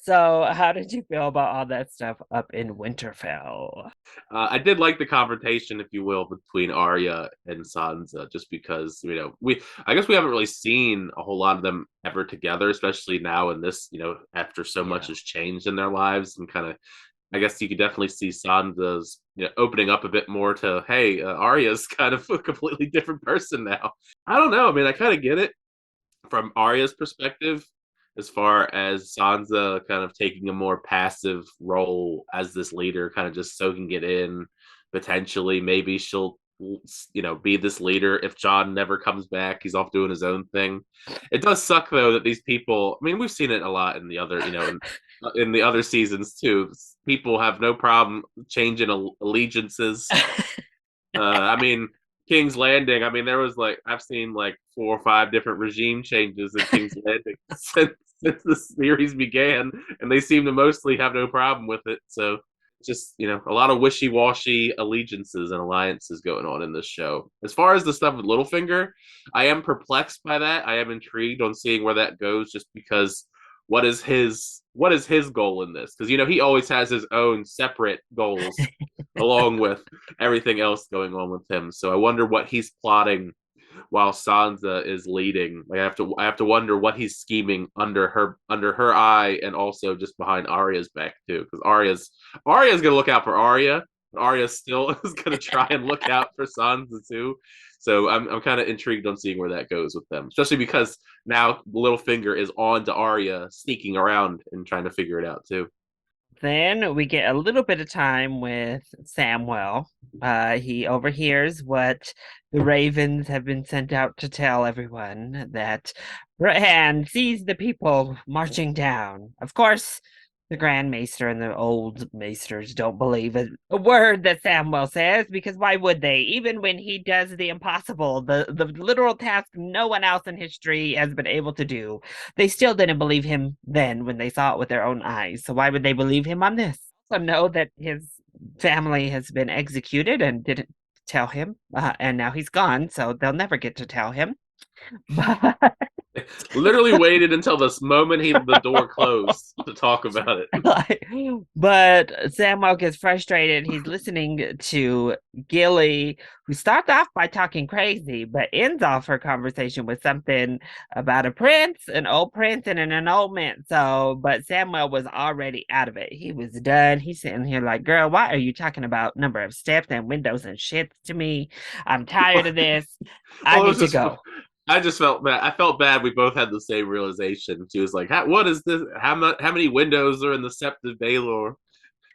So, how did you feel about all that stuff up in Winterfell? I did like the confrontation, if you will, between Arya and Sansa, just because I guess we haven't really seen a whole lot of them ever together, especially now in this, after so much has changed in their lives, and kind of, I guess you could definitely see Sansa's opening up a bit more to, hey, Arya's kind of a completely different person now. I don't know. I mean, I kind of get it from Arya's perspective, as far as Sansa kind of taking a more passive role as this leader, kind of just soaking it in. Potentially, maybe she'll, be this leader if Jon never comes back. He's off doing his own thing. It does suck though that these people. I mean, we've seen it a lot in the other, in the other seasons too. People have no problem changing allegiances. I mean, King's Landing. I mean, there was I've seen 4 or 5 different regime changes in King's Landing since the series began, and they seem to mostly have no problem with it. So just a lot of wishy-washy allegiances and alliances going on in this show. As far as the stuff with Littlefinger, I am perplexed by that. I am intrigued on seeing where that goes, just because what is his goal in this? Because he always has his own separate goals along with everything else going on with him. So I wonder what he's plotting while Sansa is leading. I have to wonder what he's scheming under her eye, and also just behind Arya's back too, because Arya's gonna look out for Arya, but Arya still is gonna try and look out for Sansa too. So I'm kind of intrigued on seeing where that goes with them, especially because now Littlefinger is on to Arya, sneaking around and trying to figure it out too. Then we get a little bit of time with Samwell. He overhears what the Ravens have been sent out to tell everyone, that Bran sees the people marching down. Of course, the Grand Maester and the old Maesters don't believe a word that Samwell says, because why would they? Even when he does the impossible, the literal task no one else in history has been able to do, they still didn't believe him then when they saw it with their own eyes. So why would they believe him on this? Also know that his family has been executed and didn't tell him, and now he's gone, so they'll never get to tell him. But Literally waited until this moment the door closed to talk about it. But Samwell gets frustrated. He's listening to Gilly, who starts off by talking crazy, but ends off her conversation with something about a prince, an old prince, and an annulment. But Samwell was already out of it. He was done. He's sitting here like, girl, why are you talking about number of steps and windows and shit to me? I'm tired of this. I need to go. I just felt bad. I felt bad. We both had the same realization. She was like, "What is this? How many windows are in the Sept of Baelor?"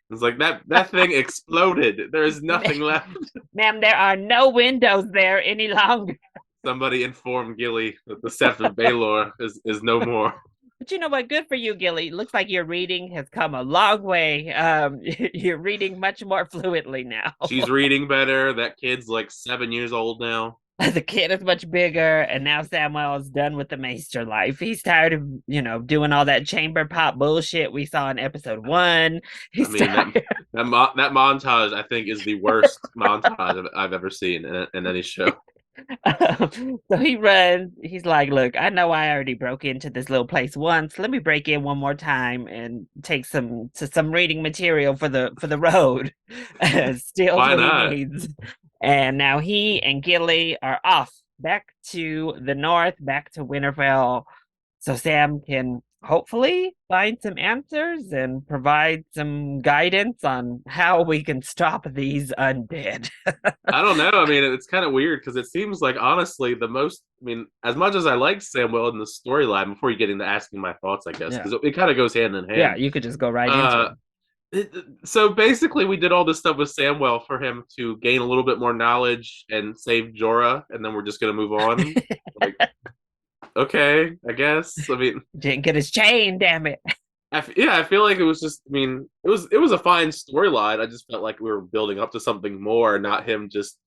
It's like that thing exploded. There is nothing left. Ma'am, there are no windows there any longer. Somebody informed Gilly that the Sept of Baelor is no more. But you know what? Good for you, Gilly. Looks like your reading has come a long way. You're reading much more fluently now. She's reading better. That kid's 7 years old now. The kid is much bigger, and now Samwell is done with the Maester life. He's tired of, doing all that chamber pop bullshit we saw in episode 1. He's that montage, I think, is the worst montage I've ever seen in any show. So he runs. He's like, look, I know I already broke into this little place once. Let me break in one more time and take some reading material for the road. Steals what he needs. And now he and Gilly are off back to the north, back to Winterfell, so Sam can hopefully find some answers and provide some guidance on how we can stop these undead. I don't know. I mean, it's kind of weird because it seems like honestly I mean, as much as I like Samuel in the storyline, before you get into asking my thoughts, I guess, Yeah. because it kind of goes hand in Yeah, hand. you could just go right into So basically, we did all this stuff with Samwell for him to gain a little bit more knowledge and save Jorah, and then we're just gonna move on. Like, okay, I guess. I mean, Didn't get his chain, damn it. I feel like it was just. I mean, it was a fine storyline. I just felt like we were building up to something more, not him just,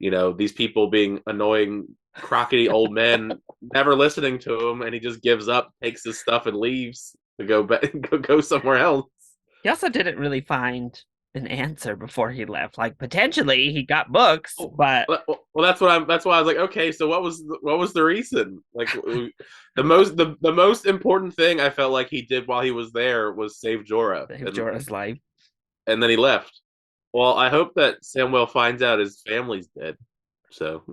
these people being annoying, crockety old men, never listening to him, and he just gives up, takes his stuff, and leaves to go back, go somewhere else. He also didn't really find an answer before he left. Like potentially he got books, but well, that's why I was like, okay, so what was the reason? Like the most important thing I felt like he did while he was there was save Jorah. Jorah's life. And then he left. Well, I hope that Samwell finds out his family's dead. So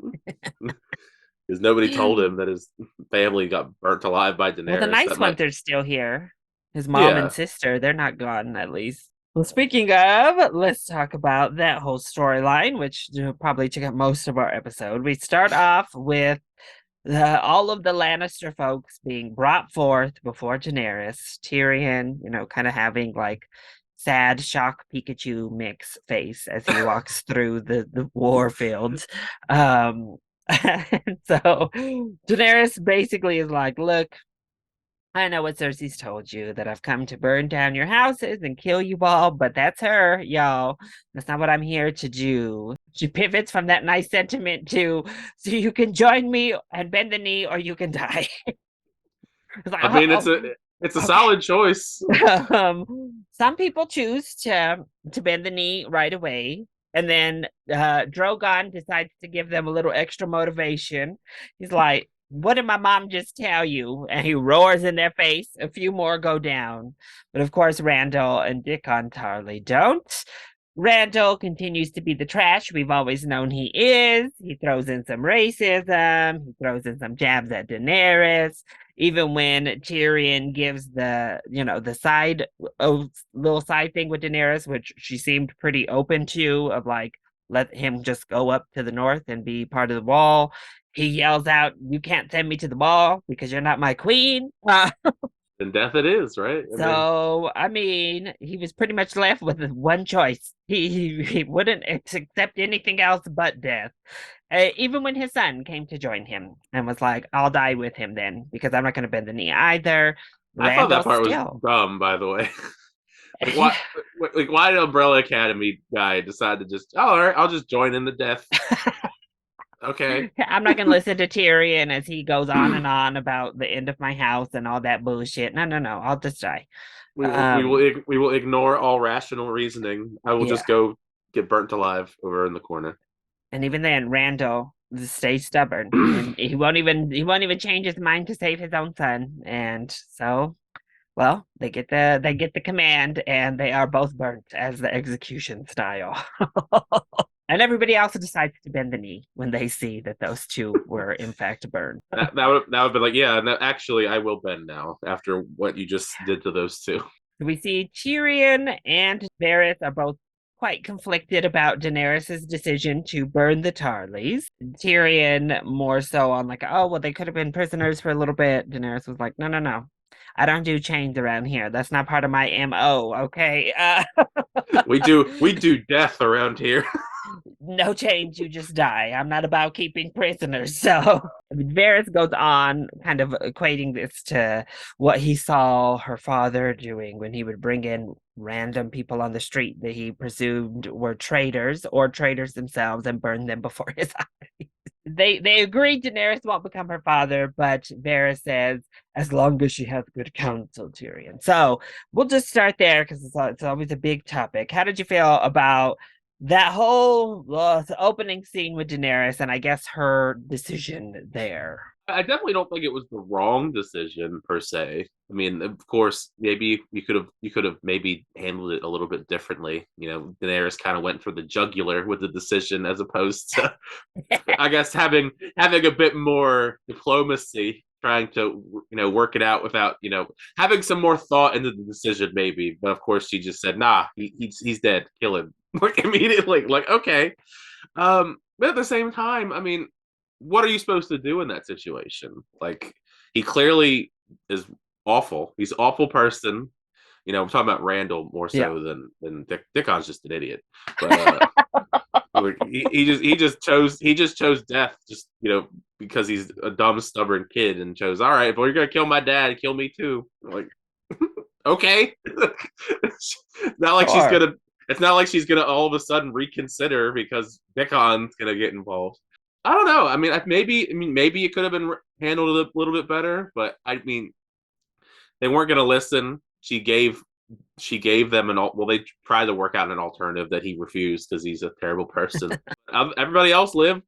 because nobody told him that his family got burnt alive by Daenerys. Well, the nice ones are still here. His mom and sister, they're not gone at least. Well, speaking of, let's talk about that whole storyline, which probably took up most of our episode. We start off with all of the Lannister folks being brought forth before Daenerys. Tyrion, kind of having like sad shock Pikachu mix face as he walks through the war fields. And so Daenerys basically is like, look, I know what Cersei's told you, that I've come to burn down your houses and kill you all, but that's her, y'all. That's not what I'm here to do. She pivots from that nice sentiment to, so you can join me and bend the knee or you can die. Like, I mean, it's a solid choice. Some people choose to bend the knee right away. And then Drogon decides to give them a little extra motivation. He's like, what did my mom just tell you? And he roars in their face. A few more go down. But of course, Randall and Dickon Tarly don't. Randall continues to be the trash we've always known he is. He throws in some racism. He throws in some jabs at Daenerys. Even when Tyrion gives the little side thing with Daenerys, which she seemed pretty open to, of like, let him just go up to the north and be part of the wall. He yells out, "You can't send me to the ball because you're not my queen." And death it is, right? I mean, he was pretty much left with one choice. He wouldn't accept anything else but death. Even when his son came to join him and was like, I'll die with him then, because I'm not going to bend the knee either. I thought that part was dumb, by the way. Why did Umbrella Academy guy decide to just, all right, I'll just join in the death? Okay. I'm not going to listen to Tyrion as he goes on and on about the end of my house and all that bullshit. No, I'll just die. We will ignore all rational reasoning. I will just go get burnt alive over in the corner. And even then, Randall stays stubborn, and he won't even change his mind to save his own son. And so, well, they get the command, and they are both burnt as the execution style. And everybody else decides to bend the knee when they see that those two were in fact burned. that would be like, yeah, actually, I will bend now after what you just did to those two. We see Tyrion and Varys are both quite conflicted about Daenerys' decision to burn the Tarleys. Tyrion more so on like, oh, well, they could have been prisoners for a little bit. Daenerys was like, no. I don't do chains around here. That's not part of my MO, okay? We do death around here. No change, you just die. I'm not about keeping prisoners. So Varys goes on kind of equating this to what he saw her father doing when he would bring in random people on the street that he presumed were traitors or traitors themselves and burn them before his eyes. They agree Daenerys won't become her father, but Varys says, as long as she has good counsel, Tyrion. So we'll just start there because it's always a big topic. How did you feel about that whole opening scene with Daenerys and I guess her decision there? I definitely don't think it was the wrong decision per se. I mean, of course, maybe you could have maybe handled it a little bit differently. Daenerys kind of went for the jugular with the decision as opposed to, I guess, having a bit more diplomacy trying to work it out without having some more thought into the decision maybe. But of course she just said, nah, he's dead, kill him. Like immediately, like, okay. But at the same time, I mean, what are you supposed to do in that situation? Like, he clearly is awful. He's an awful person. I'm talking about Randall more so than Dickon's just an idiot. But he just chose death just because he's a dumb stubborn kid and chose, all right, if you're gonna kill my dad, kill me too. Like, okay. It's not like she's gonna all of a sudden reconsider because Dickon's gonna get involved. I don't know. I mean, maybe it could have been handled a little bit better, but I mean, they weren't gonna listen. She gave them they tried to work out an alternative that he refused because he's a terrible person. Everybody else lived,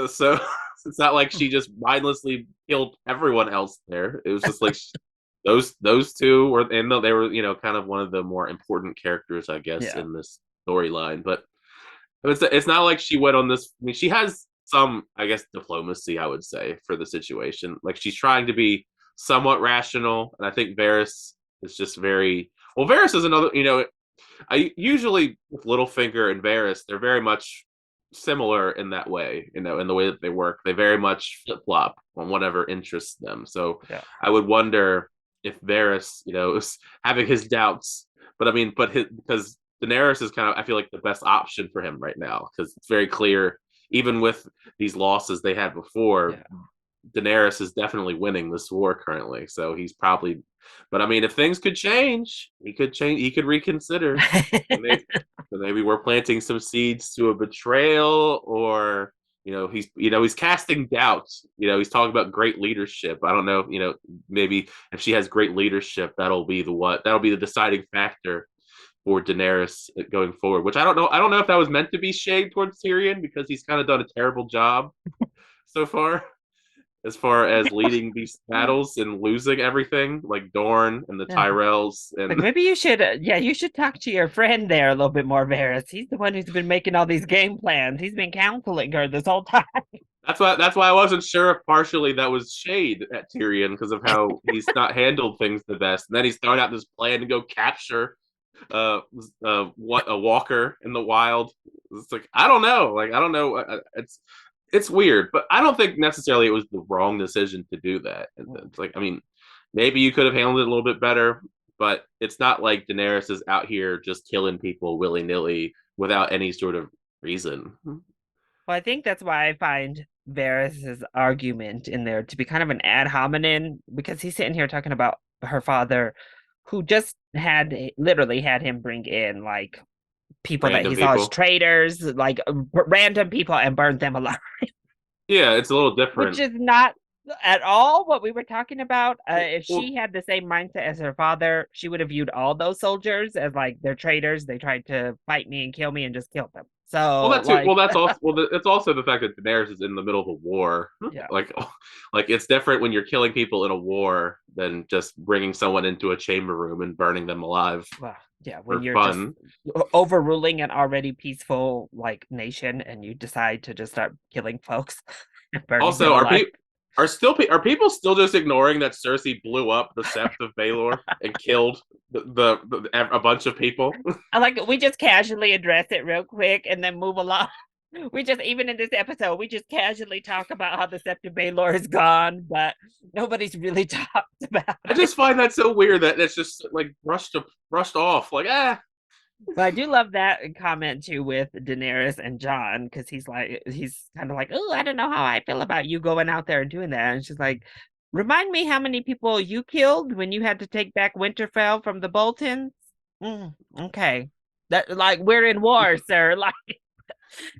so it's not like she just mindlessly killed everyone else there. It was just like those two were, and they were kind of one of the more important characters, I guess, in this storyline. But it's not like she went on this. I mean, she has some, I guess, diplomacy, I would say, for the situation. Like, she's trying to be somewhat rational, and I think Varys is just very well. Varys is another. I usually with Littlefinger and Varys, they're very much similar in that way. In the way that they work, they very much flip flop on whatever interests them. So I would wonder if Varys, is having his doubts, but I mean, because Daenerys is kind of, I feel like, the best option for him right now because it's very clear, even with these losses they had before. Daenerys is definitely winning this war currently, so he's probably. But I mean, if things could change, he could reconsider. Maybe we're planting some seeds to a betrayal, or he's casting doubts. He's talking about great leadership. I don't know. Maybe if she has great leadership, that'll be the deciding factor for Daenerys going forward. Which I don't know. I don't know if that was meant to be shade towards Tyrion because he's kind of done a terrible job so far, as far as leading these battles and losing everything, like Dorne and the Tyrells. And like, maybe you should talk to your friend there a little bit more, Varys. He's the one who's been making all these game plans. He's been counseling her this whole time. That's why I wasn't sure if partially that was shade at Tyrion because of how he's not handled things the best. And then he's throwing out this plan to go capture a walker in the wild. It's like, I don't know. Like, I don't know. It's weird, but I don't think necessarily it was the wrong decision to do that. It's like, I mean, maybe you could have handled it a little bit better, but it's not like Daenerys is out here just killing people willy-nilly without any sort of reason. Well, I think that's why I find Varys's argument in there to be kind of an ad hominem, because he's sitting here talking about her father, who just literally had him bring in like people that he saw as traitors, like random people, and burned them alive. Yeah, it's a little different. Which is not at all what we were talking about. If she had the same mindset as her father, she would have viewed all those soldiers as like, they're traitors. They tried to fight me and kill me and just killed them. So it's also the fact that Daenerys is in the middle of a war. Yeah. Like it's different when you're killing people in a war than just bringing someone into a chamber room and burning them alive. Well, yeah, when you're just overruling an already peaceful like nation and you decide to just start killing folks. Also, are people still just ignoring that Cersei blew up the Sept of Baelor and killed a bunch of people? We just casually address it real quick and then move along. We just, even in this episode, we just casually talk about how the Sept of Baelor is gone, but nobody's really talked about it. I just find that so weird that it's just like brushed off. Like, But I do love that comment too with Daenerys and Jon, because he's kind of like, oh, I don't know how I feel about you going out there and doing that. And she's like, remind me how many people you killed when you had to take back Winterfell from the Boltons. Okay, that, like, we're in war, sir. Like,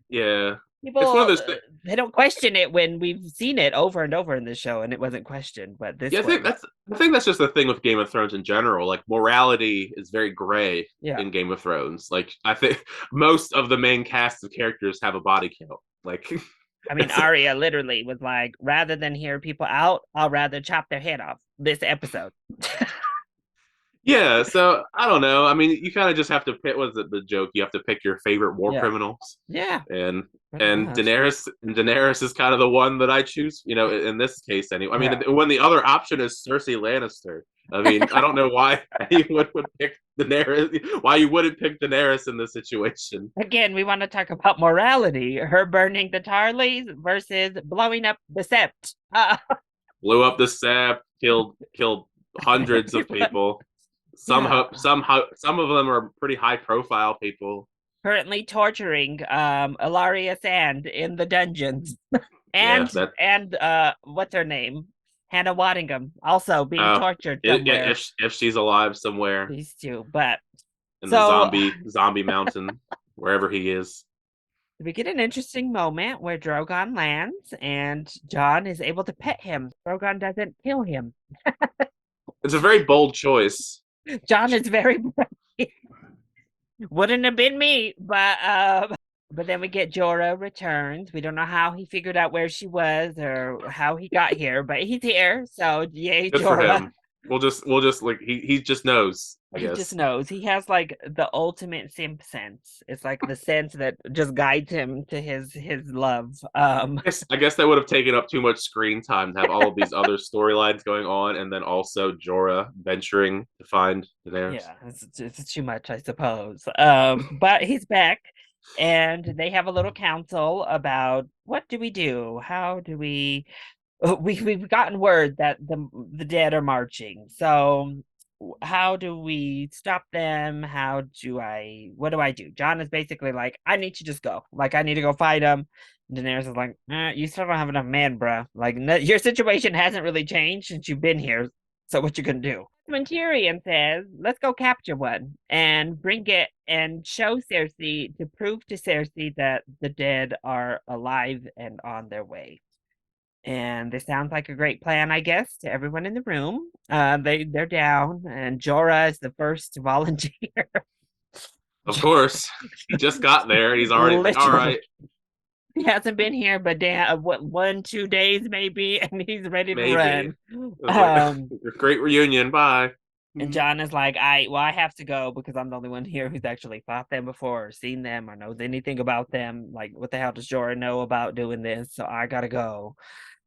yeah, people, it's one of those they don't question it when we've seen it over and over in the show and it wasn't questioned. But this, I think that's just the thing with Game of Thrones in general. Like, morality is very gray in Game of Thrones. Like, I think most of the main cast of characters have a body count. Like, I mean, Arya literally was like, rather than hear people out, I'll rather chop their head off this episode. Yeah, so I don't know. I mean, you kind of just have to pick. What's it, the joke? You have to pick your favorite war Yeah. criminals. Yeah. and Pretty and much. Daenerys is kind of the one that I choose. In this case, anyway. I mean, Yeah. when the other option is Cersei Lannister. I mean, I don't know why anyone would pick Daenerys. Why you wouldn't pick Daenerys in this situation? Again, we want to talk about morality. Her burning the Tarleys versus blowing up the Sept. Blew up the Sept, killed hundreds of people. Yeah. Some of them are pretty high profile people. Currently torturing Ilaria Sand in the dungeons. Yeah, and that. what's her name? Hannah Waddingham also being Oh, tortured yeah, somewhere. if she's alive somewhere These two. But in the so zombie mountain, wherever he is. we get an interesting moment where Drogon lands and Jon is able to pet him. Drogon doesn't kill him. It's a very bold choice. Jon is very brave. Wouldn't have been me, but then we get Jorah returns. We don't know how he figured out where she was or how he got here, but he's here. So yay, Good for Jorah. him. We'll just like he just knows. I He guess. just knows. He has like the ultimate simp sense. It's like the sense that just guides him to his love. I guess that would have taken up too much screen time to have all of these other storylines going on, and then also Jorah venturing to find Daenerys. Yeah, it's too much, I suppose. But he's back, and they have a little council about what do we do? How do we? We've gotten word that the dead are marching. So how do we stop them? What do I do? Jon is basically like, I need to just go. Like, I need to go fight them. Daenerys is like, you still don't have enough men, bruh. Like, no, your situation hasn't really changed since you've been here. So what you gonna do? When Tyrion says, let's go capture one and bring it and show Cersei to prove to Cersei that the dead are alive and on their way. And this sounds like a great plan, I guess, to everyone in the room. They're down, and Jorah is the first to volunteer. Of course, he just got there. He's already like, all right. He hasn't been here, but damn, what 1-2 days maybe, and he's ready to Maybe. run. Like, great reunion. Bye. And Jon is like, I have to go because I'm the only one here who's actually fought them before or seen them or knows anything about them. Like, what the hell does Jorah know about doing this? So I gotta go.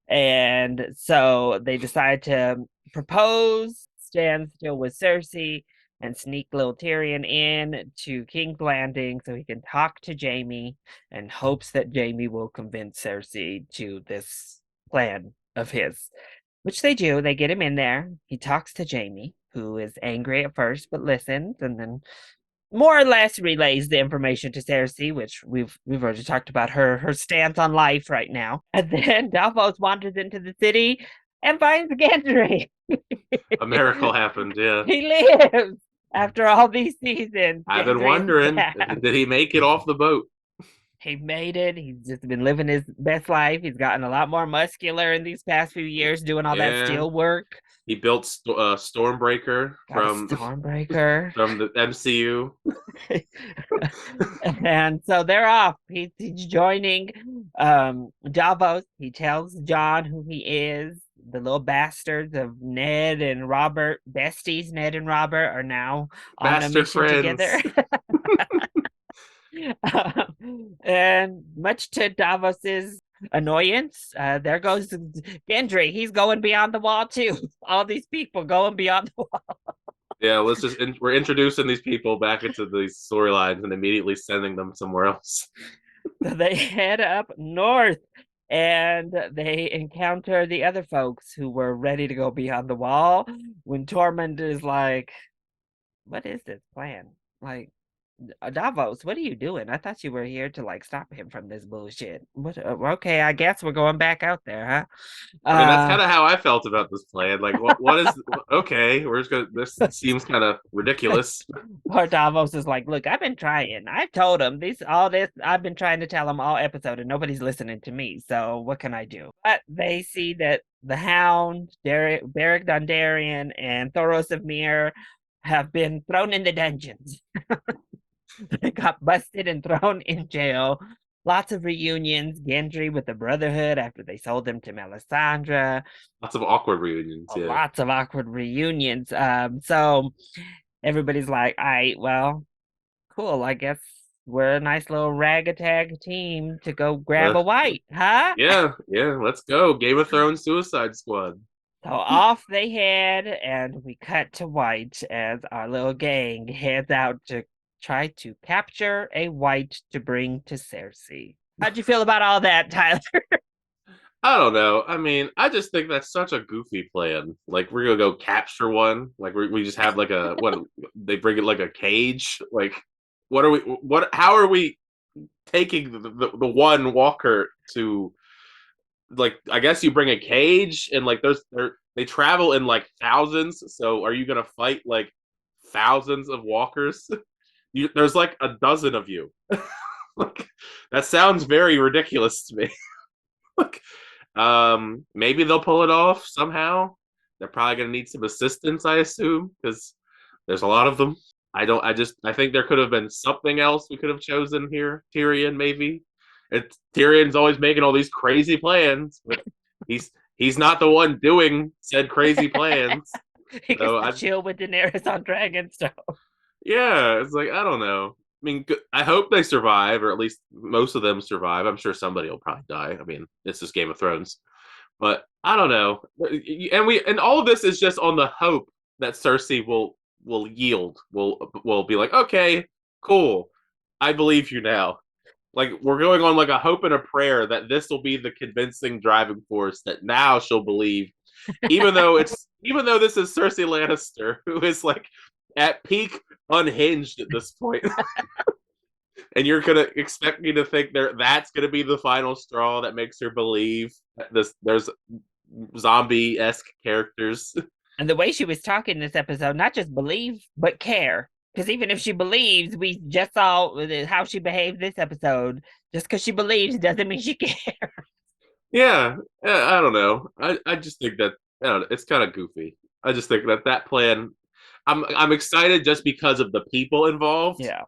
And so they decide to propose, stand still with Cersei, and sneak little Tyrion in to King's Landing so he can talk to Jaime and hopes that Jaime will convince Cersei to this plan of his, which they do. They get him in there. He talks to Jaime, who is angry at first but listens, and then more or less relays the information to Cersei, which we've already talked about her stance on life right now. And then Davos wanders into the city and finds Gendry. A miracle happened. Yeah. He lives after all these seasons. I've been Gendry wondering, did he make it off the boat? He made it. He's just been living his best life. He's gotten a lot more muscular in these past few years doing all that steel work. He built Stormbreaker from Stormbreaker from the MCU. And so they're off. He's joining Davos. He tells Jon who he is. The little bastards of Ned and Robert, besties Ned and Robert, are now on a mission together. And much to Davos's annoyance, there goes Gendry. He's going beyond the wall too. All these people going beyond the wall. Yeah, we're introducing these people back into these storylines and immediately sending them somewhere else. So they head up north and they encounter the other folks who were ready to go beyond the wall when Tormund is like, what is this plan? Like, Davos, what are you doing? I thought you were here to like stop him from this bullshit. What? Okay, I guess we're going back out there, huh? I mean, that's kind of how I felt about this plan. Like, what is okay? We're just gonna. This seems kind of ridiculous. Poor Davos is like, look, I've been trying. I've told him all this. I've been trying to tell him all episode, and nobody's listening to me. So what can I do? But they see that the Hound, Beric Dondarrion, and Thoros of Myr have been thrown in the dungeons. They got busted and thrown in jail. Lots of reunions. Gendry with the Brotherhood after they sold him to Melisandre. Lots of awkward reunions. Yeah. Lots of awkward reunions. So everybody's like, all right, well, cool. I guess we're a nice little ragtag team to go grab a white, huh? Yeah, let's go. Game of Thrones Suicide Squad. So off they head, and we cut to White as our little gang heads out to try to capture a white to bring to Cersei. How'd you feel about all that, Tyler? I don't know. I mean, I just think that's such a goofy plan. Like, we're gonna go capture one. Like, we just have like a what? They bring it like a cage. Like, what are we? What? How are we taking the one walker to? Like, I guess you bring a cage and like they travel in like thousands. So are you gonna fight like thousands of walkers? There's like a dozen of you. Like, that sounds very ridiculous to me. Like, maybe they'll pull it off somehow. They're probably gonna need some assistance, I assume, because there's a lot of them. I think there could have been something else we could have chosen here. Tyrion, maybe. Tyrion's always making all these crazy plans, but he's not the one doing said crazy plans. He gets to chill with Daenerys on Dragonstone. Yeah, it's like, I don't know. I mean, I hope they survive, or at least most of them survive. I'm sure somebody will probably die. I mean, this is Game of Thrones, but I don't know. And all of this is just on the hope that Cersei will yield. Will be like, okay, cool, I believe you now. Like, we're going on like a hope and a prayer that this will be the convincing driving force that now she'll believe, even though this is Cersei Lannister, who is like at peak unhinged at this point. And you're gonna expect me to think that's gonna be the final straw that makes her believe that there's zombie-esque characters. And the way she was talking this episode, not just believe, but care. Because even if she believes, we just saw how she behaved this episode. Just because she believes doesn't mean she cares. Yeah, I don't know. I just think that, I don't know, it's kind of goofy. I just think that plan. I'm excited just because of the people involved. Yeah.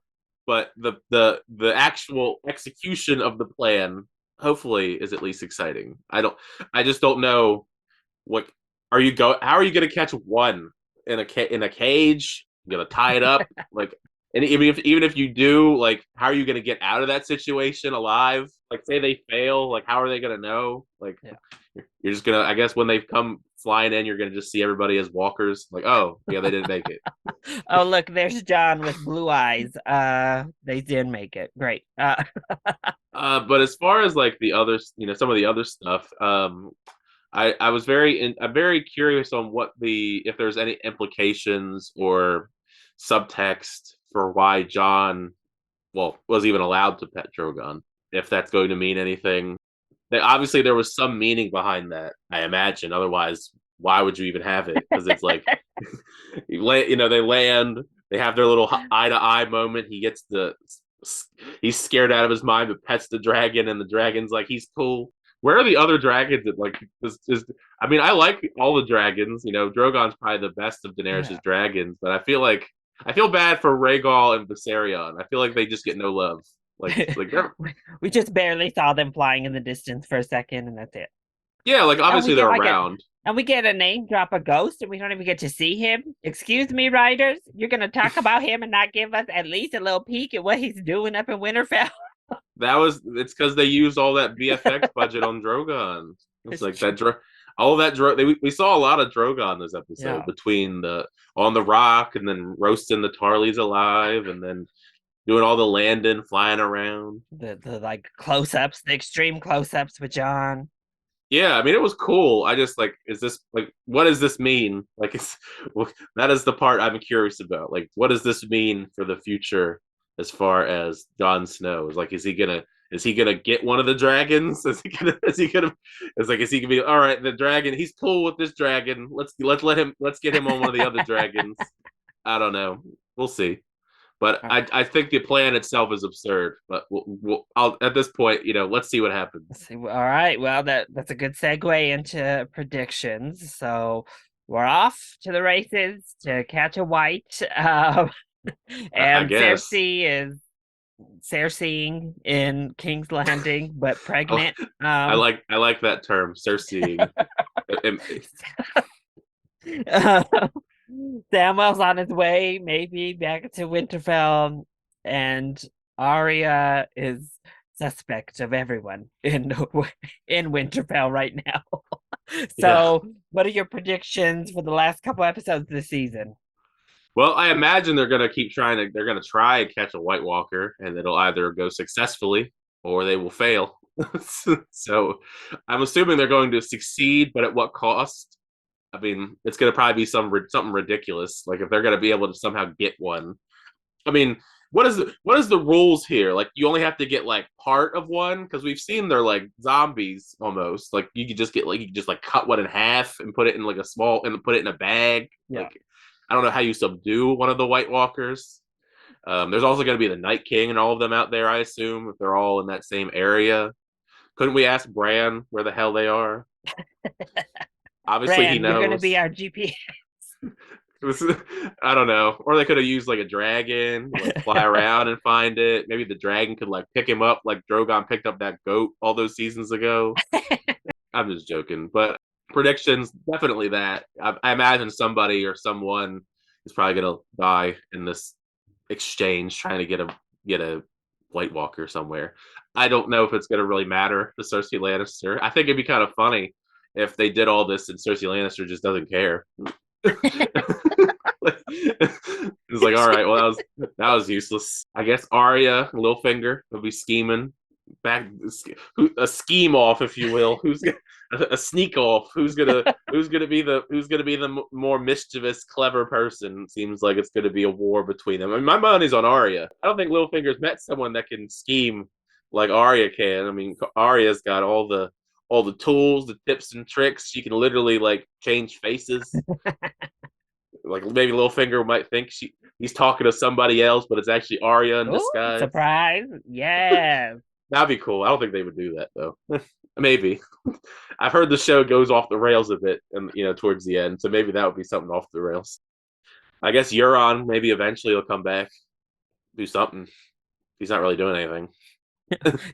But the actual execution of the plan hopefully is at least exciting. I just don't know what how are you going to catch one in a cage? You gonna tie it up? Like, and even if you do, like, how are you going to get out of that situation alive? Like, say they fail, like, how are they going to know? Like, you're just gonna, I guess when they come flying in, you're gonna just see everybody as walkers. Like, oh yeah, they didn't make it. Oh, look, there's John with blue eyes. They did make it. Great. But as far as like the others, some of the other stuff, I'm very curious on if there's any implications or subtext for why John, was even allowed to pet Drogon. If that's going to mean anything, obviously there was some meaning behind that, I imagine. Otherwise, why would you even have it? Because it's like, they land, they have their little eye to eye moment. He's scared out of his mind, but pets the dragon, and the dragon's like, he's cool. Where are the other dragons that like I mean, I like all the dragons. Drogon's probably the best of Daenerys' dragons, but I feel bad for Rhaegal and Viserion. I feel like they just get no love. Like we just barely saw them flying in the distance for a second, and that's it. Yeah, like, obviously they're around. And we get a name drop a ghost, and we don't even get to see him. Excuse me, writers, you're gonna talk about him and not give us at least a little peek at what he's doing up in Winterfell. It's because they used all that VFX budget on Drogon. It's like that. All that we saw a lot of Drogon this episode, between on the rock and then roasting the Tarleys alive, and then doing all the landing, flying around. The like close-ups, the extreme close-ups with John. Yeah, I mean, it was cool. I just like, what does this mean? Like, that is the part I'm curious about. Like, what does this mean for the future as far as Jon Snow? Like, is he gonna get one of the dragons? Is he gonna be, all right, the dragon, he's cool with this dragon. Let's get him on one of the other dragons. I don't know. We'll see. But I think the plan itself is absurd. But at this point, let's see what happens. All right. Well, that's a good segue into predictions. So we're off to the races to catch a white. And Cersei is Cersei in King's Landing, but pregnant. I like that term, Cersei. Samuel's on his way, maybe back to Winterfell, and Arya is suspect of everyone in Winterfell right now. So, what are your predictions for the last couple episodes this season? Well, I imagine they're gonna try and catch a White Walker, and it'll either go successfully or they will fail. So I'm assuming they're going to succeed, but at what cost? I mean, it's going to probably be something ridiculous. Like if they're going to be able to somehow get one. I mean, what is the rules here? Like you only have to get like part of one because we've seen they're like zombies almost. Like you could just cut one in half and put it in like put it in a bag. Yeah. Like I don't know how you subdue one of the White Walkers. There's also going to be the Night King and all of them out there, I assume, if they're all in that same area. Couldn't we ask Bran where the hell they are? Obviously, Bran, he knows. You're going to be our GPS. I don't know. Or they could have used like a dragon, like fly around and find it. Maybe the dragon could like pick him up like Drogon picked up that goat all those seasons ago. I'm just joking. But predictions, definitely that. I imagine somebody or someone is probably going to die in this exchange trying to get a White Walker somewhere. I don't know if it's going to really matter to Cersei Lannister. I think it'd be kind of funny if they did all this and Cersei Lannister just doesn't care. It's like, all right, well that was useless. I guess Arya, Littlefinger will be scheming back, a scheme off, if you will. A sneak off? Who's gonna be the more mischievous, clever person? Seems like it's gonna be a war between them. I mean, my money's on Arya. I don't think Littlefinger's met someone that can scheme like Arya can. I mean, Arya's got all the tools, the tips and tricks. She can literally like change faces. Like maybe Littlefinger might think he's talking to somebody else, but it's actually Arya in disguise. Surprise! Yeah, that'd be cool. I don't think they would do that though. Maybe. I've heard the show goes off the rails a bit, and towards the end, so maybe that would be something off the rails. I guess Euron maybe eventually he'll come back, do something. He's not really doing anything.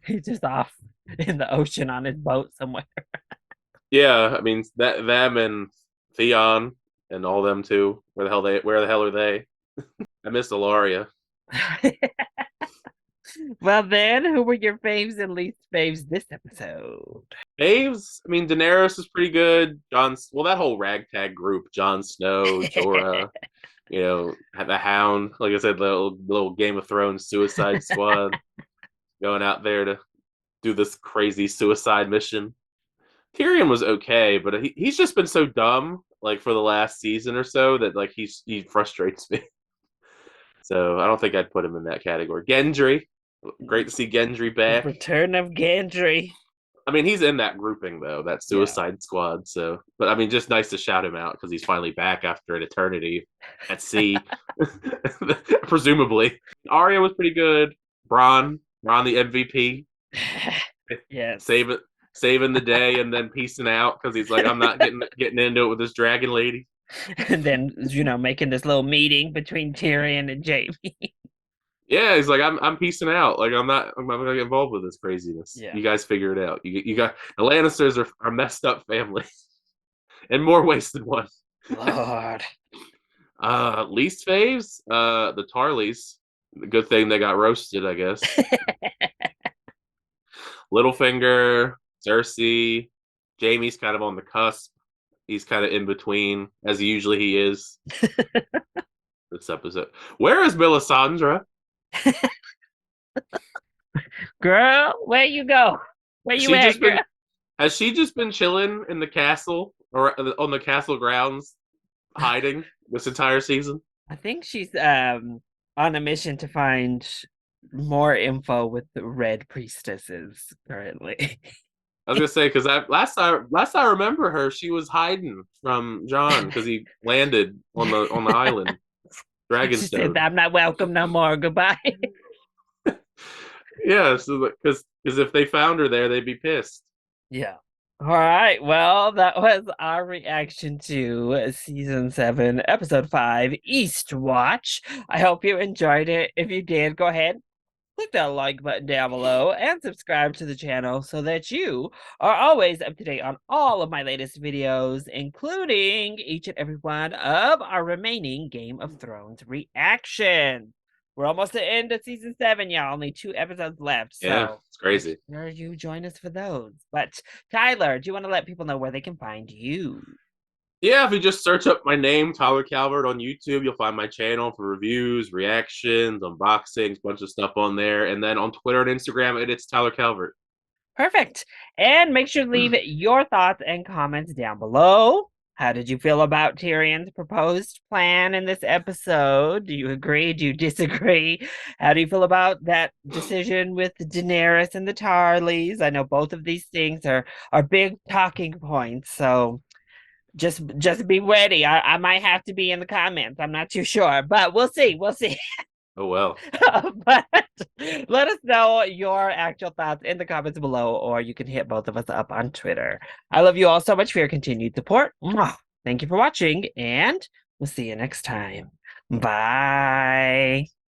He's just off in the ocean on his boat somewhere. Yeah, I mean them and Theon and all them too. Where the hell are they? I miss Ilaria. Well then, who were your faves and least faves this episode? Faves? I mean, Daenerys is pretty good. That whole ragtag group, Jon Snow, Jorah, the Hound, like I said, the little Game of Thrones Suicide Squad going out there to do this crazy suicide mission. Tyrion was okay, but he's just been so dumb, like for the last season or so, that like he frustrates me. So I don't think I'd put him in that category. Gendry, great to see Gendry back. Return of Gendry. I mean, he's in that grouping though, that Suicide Squad. So, but I mean, just nice to shout him out because he's finally back after an eternity at sea, presumably. Arya was pretty good. Bronn the MVP. Yes. Saving the day and then peacing out because he's like, I'm not getting into it with this dragon lady. And then making this little meeting between Tyrion and Jaime. Yeah, he's like, I'm peacing out. Like I'm not gonna get involved with this craziness. Yeah. You guys figure it out. You got the Lannisters are messed up family, in more ways than one. Lord. Least faves, the Tarleys. Good thing they got roasted, I guess. Littlefinger, Cersei, Jaime's kind of on the cusp. He's kind of in between, as usually he is. This episode. Where is Melisandre? Girl, where you go? Where you at, girl? Has she just been chilling in the castle or on the castle grounds, hiding this entire season? I think she's on a mission to find more info with the Red Priestesses currently. I was gonna say because last I remember her, she was hiding from Jon because he landed on the island. Dragonstone. She said, "I'm not welcome no more. Goodbye." Yeah, so because if they found her there, they'd be pissed. Yeah. All right. Well, that was our reaction to season 7, episode 5, Eastwatch. I hope you enjoyed it. If you did, go ahead, click that like button down below and subscribe to the channel so that you are always up to date on all of my latest videos, including each and every one of our remaining Game of Thrones reactions. We're almost at the end of season 7, y'all. Only 2 episodes left. Yeah, So it's crazy. make sure you join us for those. But Tyler, do you want to let people know where they can find you? Yeah, if you just search up my name, Tyler Calvert, on YouTube, you'll find my channel for reviews, reactions, unboxings, bunch of stuff on there. And then on Twitter and Instagram, it's Tyler Calvert. Perfect. And make sure to leave your thoughts and comments down below. How did you feel about Tyrion's proposed plan in this episode? Do you agree? Do you disagree? How do you feel about that decision with Daenerys and the Tarleys? I know both of these things are big talking points, so just be ready. I might have to be in the comments. I'm not too sure, but we'll see. We'll see. Oh, well. But let us know your actual thoughts in the comments below, or you can hit both of us up on Twitter. I love you all so much for your continued support. Thank you for watching, and we'll see you next time. Bye.